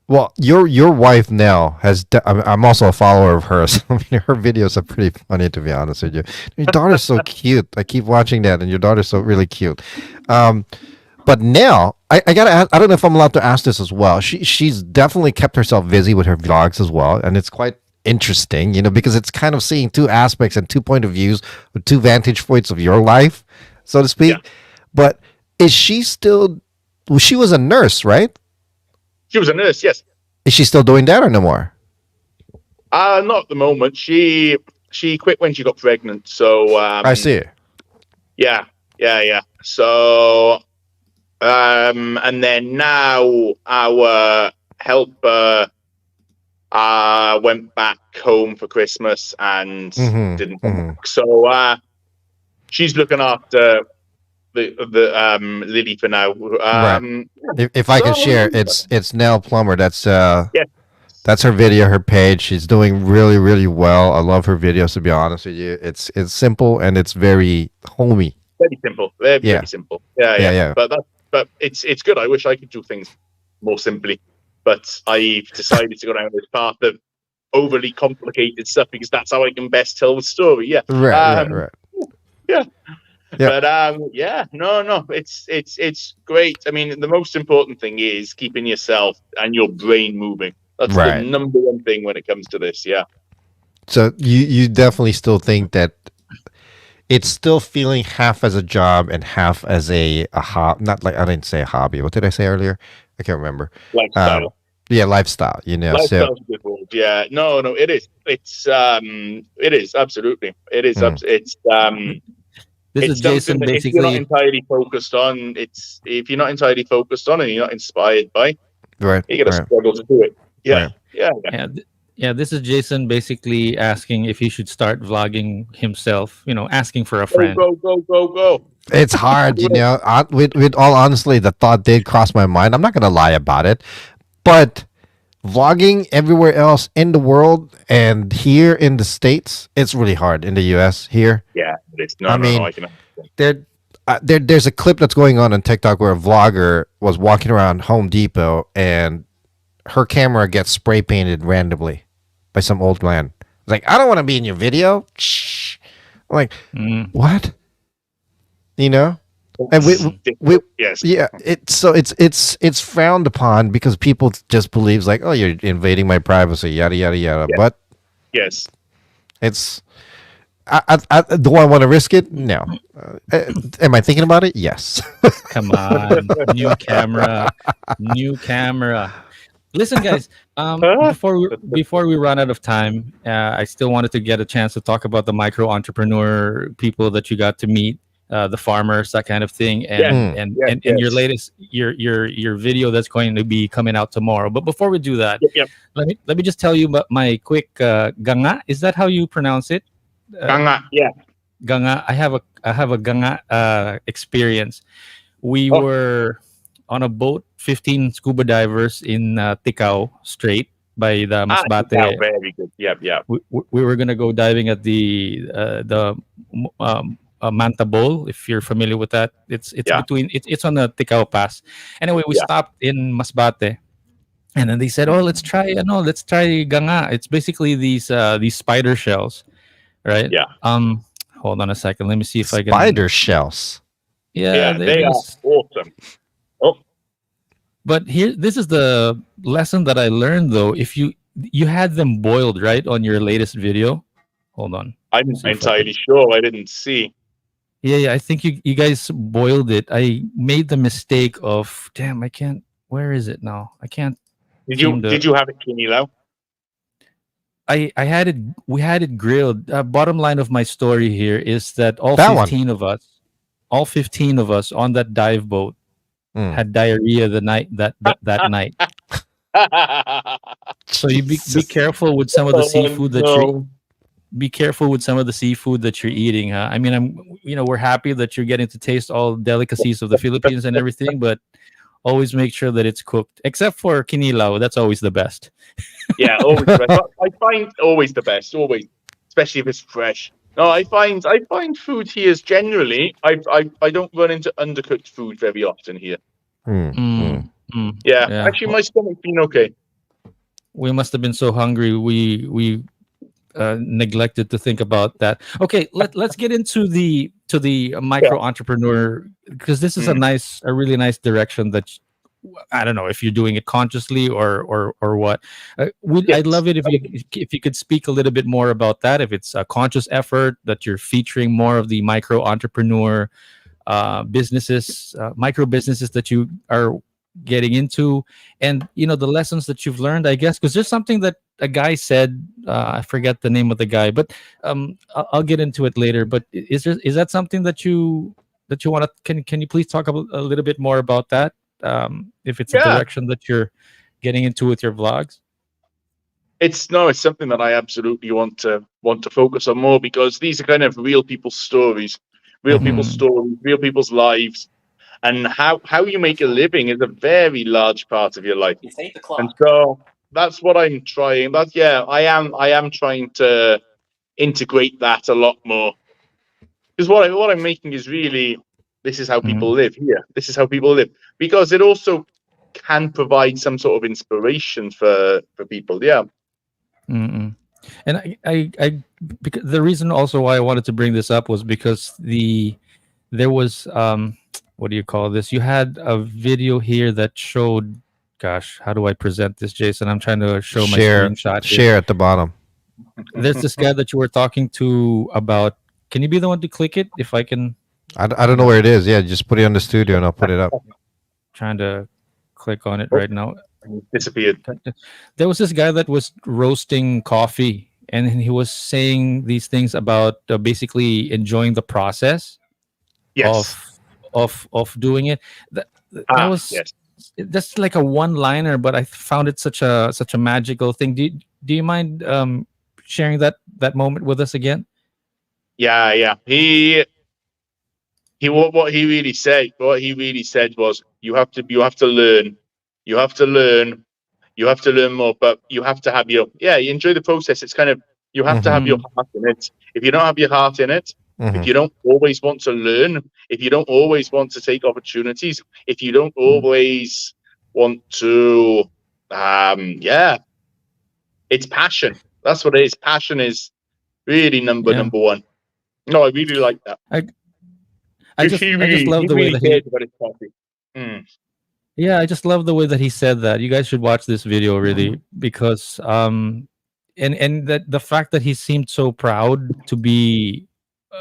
Well, your wife now has. I'm also a follower of hers. I mean, her videos are pretty funny, to be honest with you. Your daughter's so cute. I keep watching that, and your daughter's so really cute. But now I gotta ask, I don't know if I'm allowed to ask this as well. She's definitely kept herself busy with her vlogs as well, and it's quite interesting, because it's kind of seeing two aspects and 2 point of views with 2 vantage points of your life, so to speak. Yeah. But is she still? Well, she was a nurse, right? She was a nurse, yes. Is she still doing that or no more? Not at the moment. She quit when she got pregnant. So I see. Yeah. So and then now our helper went back home for Christmas and didn't come back. So she's looking after the Lily for now. Right. If I can share, it's Plummer. That's That's her video, her page. She's doing really, really well. I love her videos. To be honest with you, it's simple and it's very homey. Very simple. Very, Yeah. very simple. Yeah, Yeah, yeah. yeah. But it's good. I wish I could do things more simply. But I've decided to go down this path of overly complicated stuff because that's how I can best tell the story. Yeah. Right. Yeah. Yeah. But no, it's great. I mean, the most important thing is keeping yourself and your brain moving. That's the Right. number one thing when it comes to this. Yeah. So you definitely still think that it's still feeling half as a job and half as a hobby. Not like I didn't say a hobby. What did I say earlier? I can't remember. Lifestyle. Yeah, lifestyle. You know, Lifestyle's a good word. Yeah. No, it is. It is absolutely. It is. It's This is it's Jason something that if you're not basically. entirely focused on, if you're not entirely focused on and you're not inspired by, right. you're gonna Right. struggle to do it. Yeah. Right. Yeah. Yeah, this is Jason basically asking if he should start vlogging himself. Asking for a friend. Go. It's hard, you know. With all honestly, the thought did cross my mind. I'm not gonna lie about it, but vlogging everywhere else in the world and here in the States, it's really hard in the US here. Yeah, it's I mean, no, I can understand. There's a clip that's going on TikTok where a vlogger was walking around Home Depot and her camera gets spray painted randomly by some old man. Like, I don't want to be in your video. Shh. I'm like, what? You know? And we yes. yeah, it's frowned upon because people just believes like, oh, you're invading my privacy, yada yada yada. Yeah. But Yes. it's do I want to risk it? No. Am I thinking about it? Yes. Come on, new camera. Listen, guys. Before we run out of time, I still wanted to get a chance to talk about the micro entrepreneur people that you got to meet, the farmers, that kind of thing, and your latest your video that's going to be coming out tomorrow. But before we do that, let me just tell you about my quick ganga. Is that how you pronounce it? Ganga. Yeah. Ganga. I have a ganga experience. We were on a boat, 15 scuba divers in Ticao Strait by the Masbate. Yeah, very good. Yeah. We were gonna go diving at the Manta Bowl, if you're familiar with that. It's it's on the Ticao Pass. Anyway, we stopped in Masbate, and then they said, "Oh, let's try ganga." It's basically these spider shells, right? Yeah. Hold on a second. Let me see if I can. Spider shells. Yeah, they are awesome. But this is the lesson that I learned, though. If you had them boiled, right, on your latest video. Hold on. I'm entirely sure. I didn't see. Yeah. I think you guys boiled it. I made the mistake of, damn, I can't. Where is it now? I can't. Did you have it, Kinilo? I had it. We had it grilled. Bottom line of my story here is that all 15 of us on that dive boat had diarrhea the night that night. So you be careful with some of the seafood that you be careful with some of the seafood that you're eating, huh? I mean, we're happy that you're getting to taste all delicacies of the Philippines and everything, but always make sure that it's cooked. Except for kinilaw, that's always the best. Yeah, always the best. I find always the best, always, especially if it's fresh. No, I find food here is generally I don't run into undercooked food very often here. Yeah, actually, my stomach's been okay. We must have been so hungry we neglected to think about that. Okay, let's get into the micro entrepreneur, because this is a really nice direction that I don't know if you're doing it consciously or what. I'd love it if you could speak a little bit more about that. If it's a conscious effort that you're featuring more of the micro entrepreneur businesses, micro businesses that you are getting into, and the lessons that you've learned, I guess, because there's something that a guy said, I forget the name of the guy, but I'll get into it later. But is that something that you want to can you please talk a little bit more about that, if it's a direction that you're getting into with your vlogs? It's something that I absolutely want to focus on more, because these are kind of real people's stories, real people's lives. And how you make a living is a very large part of your life. And so that's what I'm trying. But yeah, I am trying to integrate that a lot more. Because what I'm making is really, this is how people live here. This is how people live. Because it also can provide some sort of inspiration for people. Yeah. Mm-mm. And I because the reason also why I wanted to bring this up was because there was what do you call this? You had a video here that showed, gosh, how do I present this, Jason? I'm trying to show my screenshot here. Share at the bottom. There's this guy that you were talking to about. Can you be the one to click it if I can? I don't know where it is. Yeah, just put it on the studio and I'll put it up. Trying to click on it right now. Disappeared. There was this guy that was roasting coffee, and he was saying these things about basically enjoying the process Yes. of doing it. That was yes. That's like a one-liner, but I found it such a magical thing. Do you mind sharing that moment with us again? Yeah. He what he really said was you have to learn. You have to learn more, but you have to have you enjoy the process. It's kind of, you have to have your heart in it. If you don't have your heart in it, if you don't always want to learn, if you don't always want to take opportunities, if you don't always want to it's passion. That's what it is. Passion is really number one. No, I really like that. I just love the way that cared about his coffee. Yeah, I just love the way that he said that. You guys should watch this video really, because and that the fact that he seemed so proud to be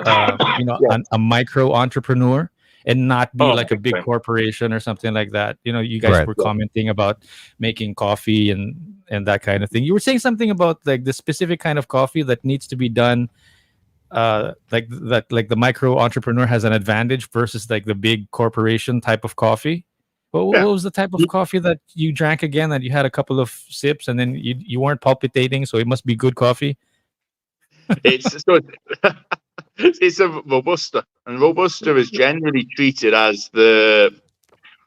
a micro entrepreneur and not be like a big corporation or something like that. You guys were commenting about making coffee and that kind of thing. You were saying something about like the specific kind of coffee that needs to be done, like the micro entrepreneur has an advantage versus like the big corporation type of coffee. What was the type of coffee that you drank again, that you had a couple of sips and then you weren't palpitating, so it must be good coffee? It's a Robusta, and Robusta is generally treated as the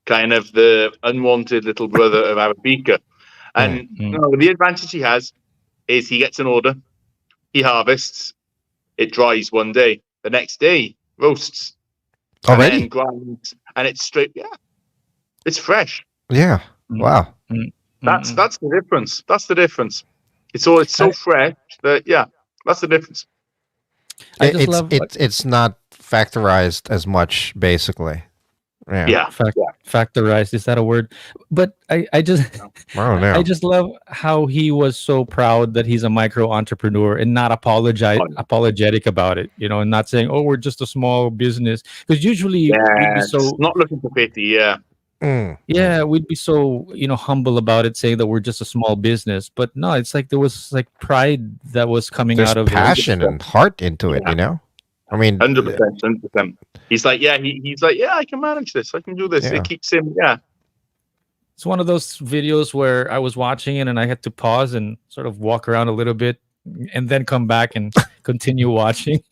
kind of the unwanted little brother of Arabica. And the advantage he has is he gets an order, he harvests, it dries one day, the next day roasts, already, and then grinds, and it's straight. Yeah, it's fresh. Yeah. Wow. That's the difference. That's the difference. It's so fresh that that's the difference. It's not factorized as much, basically. Factorized, is that a word? But I just I just love how he was so proud that he's a micro entrepreneur and not apologetic about it, and not saying, oh, we're just a small business, because usually we'd be so not looking for pity. We'd be so humble about it, saying that we're just a small business. But no, it's like there was like pride that was coming out of passion and heart into it. I mean, 100%. He's like, he's like, I can manage this. I can do this. It keeps him. It's one of those videos where I was watching it and I had to pause and sort of walk around a little bit and then come back and continue watching.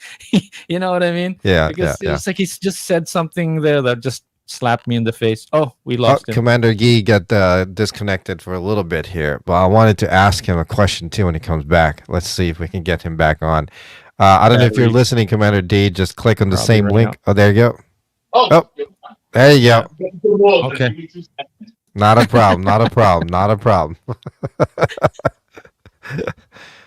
You know what I mean? Yeah. Because it's like he's just said something there that just slapped me in the face. Oh, we lost him. Commander Gee got disconnected for a little bit here, but I wanted to ask him a question too when he comes back. Let's see if we can get him back on. I don't know if you're listening, Commander D. Just click on the same link. Oh, there you go. Oh, there you go. Okay. Not a problem. Not a problem. Not a problem.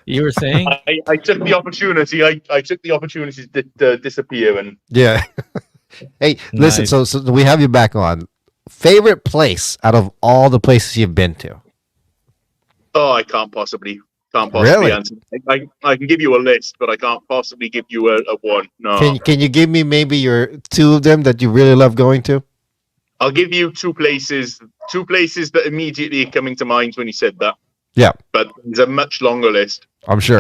You were saying? I took the opportunity. I took the opportunity to disappear and. Yeah. Hey, listen. So we have you back on. Favorite place out of all the places you've been to? Oh, I can't possibly really answer. I can give you a list, but I can't possibly give you a one. No. Can you give me maybe your two of them that you really love going to? I'll give you two places that immediately are coming to mind when you said that. Yeah. But there's a much longer list. I'm sure.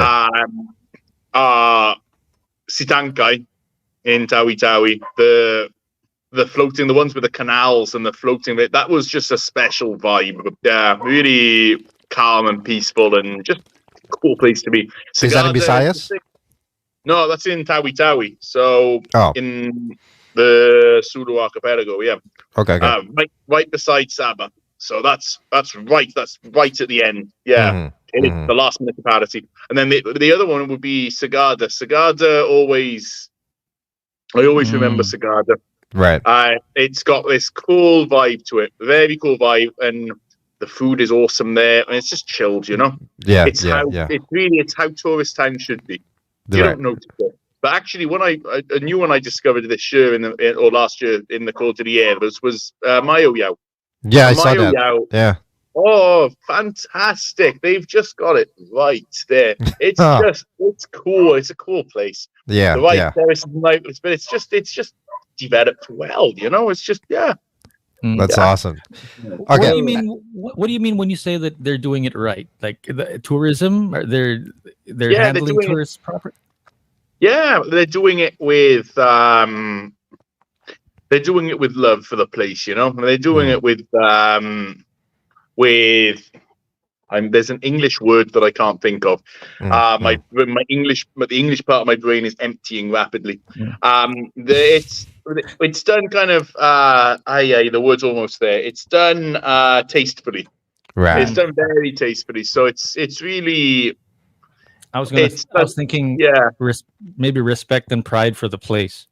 Sitankai in Tawi Tawi, the floating, the ones with the canals and the floating bit, that was just a special vibe. Yeah, really calm and peaceful and just a cool place to be. Is that in Visayas? No, that's in Tawi Tawi. So in the Sulu archipelago, Okay. right beside Sabah. So that's right. That's right at the end. Yeah. Mhm, It is mhm. the last municipality. And then the other one would be Sagada. Sagada I always remember Sagada. Right. It's got this cool vibe to it, very cool vibe, and the food is awesome there, and it's just chilled, you know. Yeah. It's Yeah. how Yeah. it's how tourist town should be. You Right. don't notice it, but actually, a new one I discovered this year or last year in the Cold of the Air was Mayo Yao. Yeah, I saw Mayo that. Yao. Yeah. Oh, fantastic! They've just got it right there. It's Huh. it's cool. It's a cool place. Yeah. The right Yeah. terraces and outlets, but it's just developed well. You know, it's just That's Yeah. awesome. What do Okay. you mean? What do you mean when you say that they're doing it right? Like the tourism, or they're they're handling doing it. tourists properly? Yeah, they're doing it with love for the place. You know, they're doing it with there's an English word that I can't think of. My English, but the English part of my brain is emptying rapidly. It's done kind of the word's almost there. It's done tastefully. Right. It's done very tastefully. So it's really I was thinking, yeah. Maybe respect and pride for the place.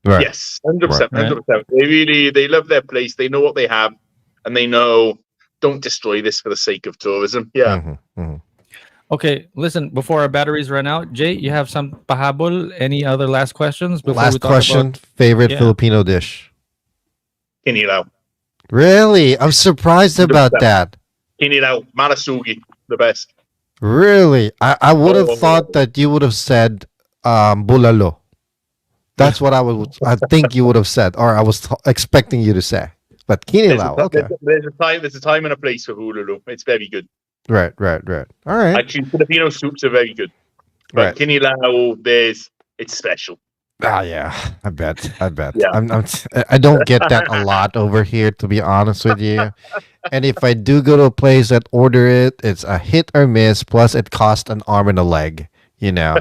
Right. Yes, 100%, Right. 100%. They love their place. They know what they have, and they know don't destroy this for the sake of tourism. Yeah. Mhm, mhm. Okay, listen. Before our batteries run out, Jay, you have some pahabol? Any other last questions before we Last talk question. about? Favorite Yeah. Filipino dish? Kinilaw. Really? I'm surprised about that. Kinilaw. Marasugi. The best. Really? I would have Oh. thought that you would have said bulalo. That's what I think you would have said, or I was expecting you to say. But kinilaw, okay. There's a time and a place for hululu. It's very good. Right. All right. Actually, Filipino soups are very good. But Right. kinilaw, it's special. Ah, yeah. I bet. Yeah. I don't get that a lot over here, to be honest with you. And if I do go to a place that order it, it's a hit or miss. Plus, it costs an arm and a leg. You know,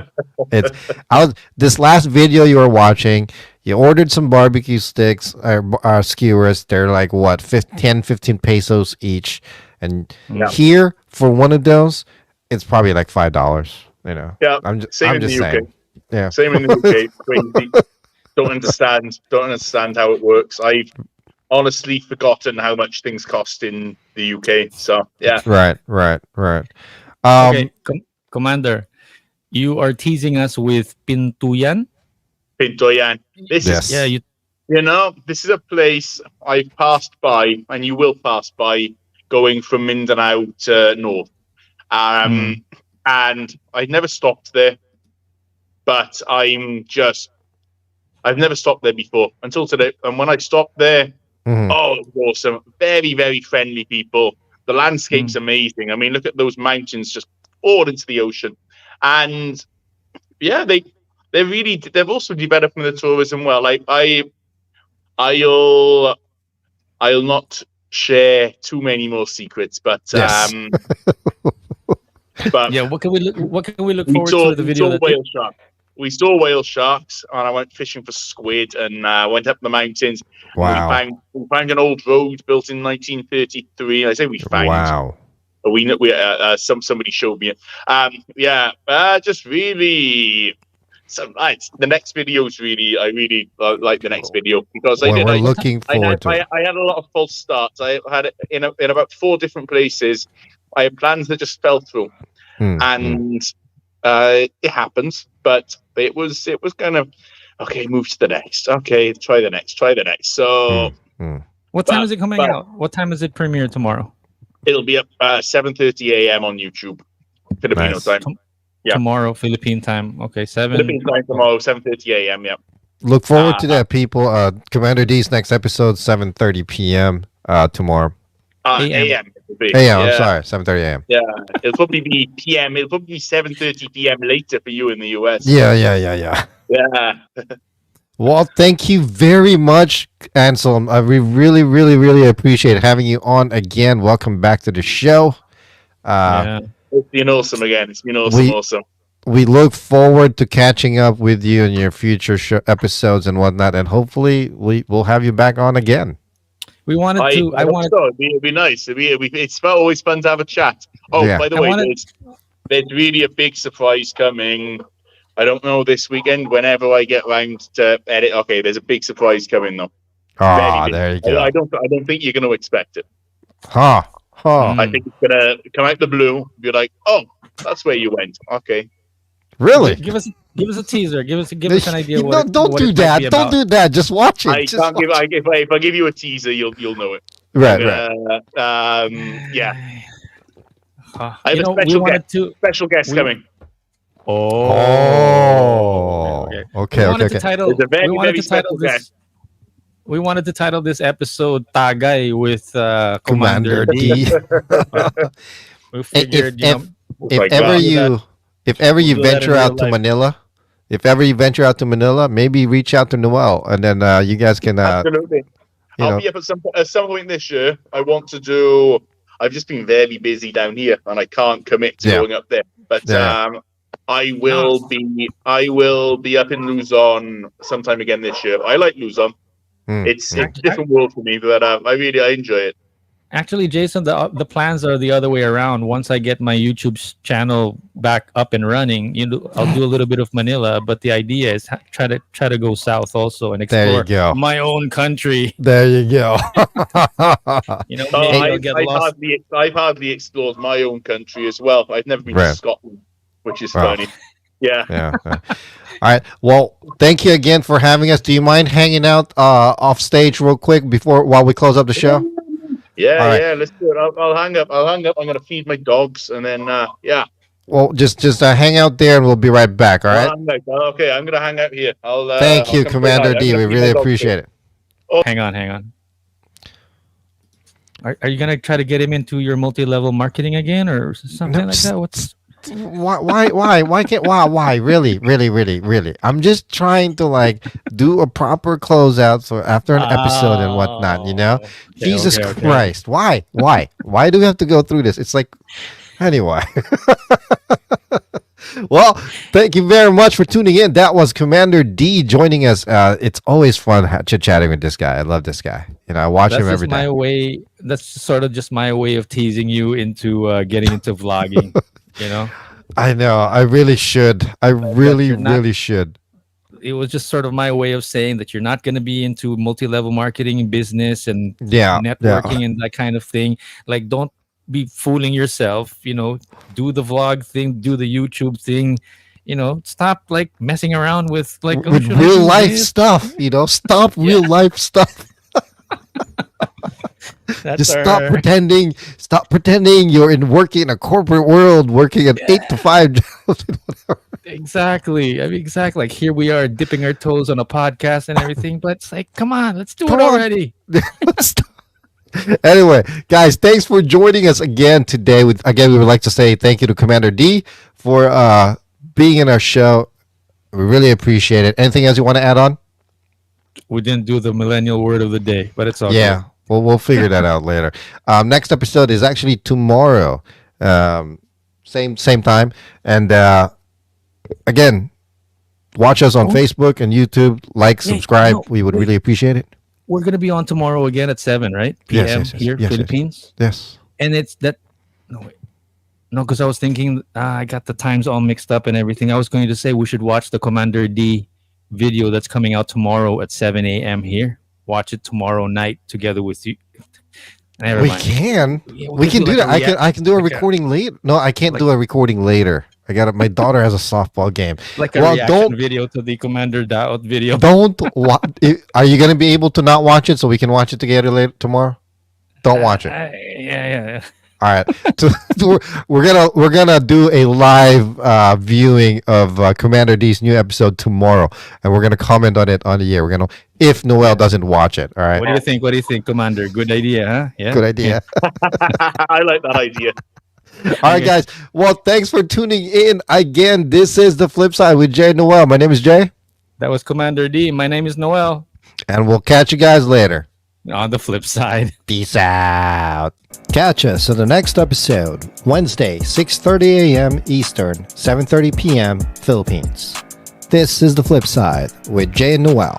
this last video you were watching. You ordered some barbecue sticks or skewers. They're like what, 10, 15 pesos each. And Yeah. here for one of those, it's probably like $5. You know. Yeah. I'm Same in just the UK. saying. Yeah. Same in the UK. Crazy. Don't understand how it works. I've honestly forgotten how much things cost in the UK. So yeah. Right. Okay, Commander, you are teasing us with Pintuyan. Pintoyan. This Yes. is Yeah, you. this is a place I've passed by, and you will pass by going from Mindanao to north. And I'd never stopped there, but I've never stopped there before until today. And when I stopped there, Mhm. oh, it was awesome. Very, very friendly people. The landscape's amazing. I mean, look at those mountains just poured into the ocean. And yeah, they've also developed the tourism well. Like I'll not share too many more secrets, but Yes. but Yeah, what can we look we forward saw, to the we video? saw that whale sharks. We saw whale sharks, and I went fishing for squid, and went up the mountains. Wow. We found an old road built in 1933. I say we found. Wow. Somebody showed me it. Just really. So the next video is I really like the next video because Well, we're I looking forward to it. I had a lot of false starts. I had it in about 4 different places. I had plans that just fell through, and it happens. But it was kind of okay. Move to the next. Okay, try the next. So What time is it coming out? What time is it premiere tomorrow? it'll be up 7:30 a.m. on YouTube, Filipino Nice. time. Yeah. Tomorrow, Philippine time. Okay, 7. Philippine time tomorrow, 7:30 a.m. Yeah. Look forward to that, people. Commander D's next episode, 7:30 p.m. Tomorrow. A.m. AM. I'm sorry, 7:30 a.m. Yeah, it'll probably be p.m. It'll probably be 7:30 p.m. later for you in the US. Yeah. Yeah. Well, thank you very much, Anselm. We really, really, really appreciate having you on again. Welcome back to the show. Yeah. It's been awesome again. It's been awesome. We look forward to catching up with you in your future episodes and whatnot, and hopefully we'll have you back on again. We wanted to. I hope wanted. so. It'd be nice. It's always fun to have a chat. Oh, Yeah. by the I way, wanted- there's really a big surprise coming. I don't know this weekend. Whenever I get round to edit, okay, there's a big surprise coming though. Ah, Very big. there you go. I don't think you're going to expect it. Huh. Huh. Mm. I think it's going to come out the blue. You're like, oh, that's where you went. Okay. Really? Give us a teaser. Give us an idea. No, don't do that. Don't do that. Just watch it. I Just can't give. watch it. If I give you a teaser, you'll know it. Right, right. Yeah. I I have a special guest coming. Oh. Okay. We wanted Okay. to title. It's a very, we wanted very to title special this. We wanted to title this episode "Tagay" with Commander D. We figured, if my ever God. you do that venture in out real to life. Manila, maybe reach out to Noel, and then you guys can Absolutely. you I'll know. be up at some point this year. I want to do. I've just been very busy down here, and I can't commit to Yeah. going up there. But Yeah. I will be up in Luzon sometime again this year. I like Luzon. It's a different world for me, but I enjoy it. Actually, Jason, the plans are the other way around. Once I get my YouTube channel back up and running, I'll do a little bit of Manila, but the idea is try to go south also and There you explore go. my own country. There you go. Maybe I'll get lost. I've hardly explored my own country as well. I've never been to Right. Scotland, which is Wow. funny. Yeah. Yeah. All right. Well, thank you again for having us. Do you mind hanging out off stage real quick while we close up the show? Yeah, All right. yeah, let's do it. I'll hang up. I'm gonna feed my dogs, and then yeah. Well, just hang out there, and we'll be right back. All right. Okay, I'm gonna hang out here. Thank you, Commander D. We really appreciate it. Hang on. Are you gonna try to get him into your multi-level marketing again, or something like that? What's Why can't why really I'm just trying to do a proper closeout for after an episode and whatnot, Okay, Jesus okay. Christ, why do we have to go through this? It's like, anyway. Well, thank you very much for tuning in. That was Commander D joining us. It's always fun chit-chatting with this guy. I love this guy. I watch him every day. That's sort of just my way of teasing you into getting into vlogging. I know. I really should. I really you're not- really should. It was just sort of my way of saying that you're not going to be into multi-level marketing and business and Yeah. networking and that kind of thing. Like, don't be fooling yourself. Do the vlog thing, do the YouTube thing. Stop messing around with With should I real do life this? stuff, stop real life stuff. That's Just our- stop pretending you're working in a corporate world, working an 8 to 5 job. Exactly. Exactly. Like, here we are dipping our toes on a podcast and everything, but it's like, come on, let's do Come it on. already. Anyway, guys, thanks for joining us again today. We would like to say thank you to Commander D for being in our show. We really appreciate it. Anything else you want to add on? We didn't do the millennial word of the day, but it's all Yeah. Well, we'll figure that out later. Next episode is actually tomorrow, same time. And again, watch us on Facebook and YouTube. Subscribe. We would really appreciate it. We're going to be on tomorrow again at 7, right? Yes, PM yes, yes. here, Yes, yes. Philippines. Yes. And it's that. No, wait. No, because I was thinking I got the times all mixed up and everything. I was going to say we should watch the Commander D video that's coming out tomorrow at 7 a.m. here. Watch it tomorrow night together with you. Never We mind. can. Yeah, We can do that. I can do a like a- recording later. No, I can't do a recording later. My daughter has a softball game. Like a Well, reaction don't- video to the Commander Daot video. Are you going to be able to not watch it so we can watch it together later tomorrow? Don't watch it. Yeah. All right. So we're gonna do a live viewing of Commander D's new episode tomorrow, and we're gonna comment on it on the air. If Noel doesn't watch it. All right. What do you think, Commander? Good idea, huh? Yeah. Good idea. I like that idea. All right, guys. Well, thanks for tuning in again. This is The Flip Side with Jay and Noel. My name is Jay, That was Commander D. My name is Noel. and we'll catch you guys later. On the flip side. Peace out. Catch us on the next episode, Wednesday, 6:30 a.m. Eastern, 7:30 p.m. Philippines. This is The Flip Side with Jay and Noel.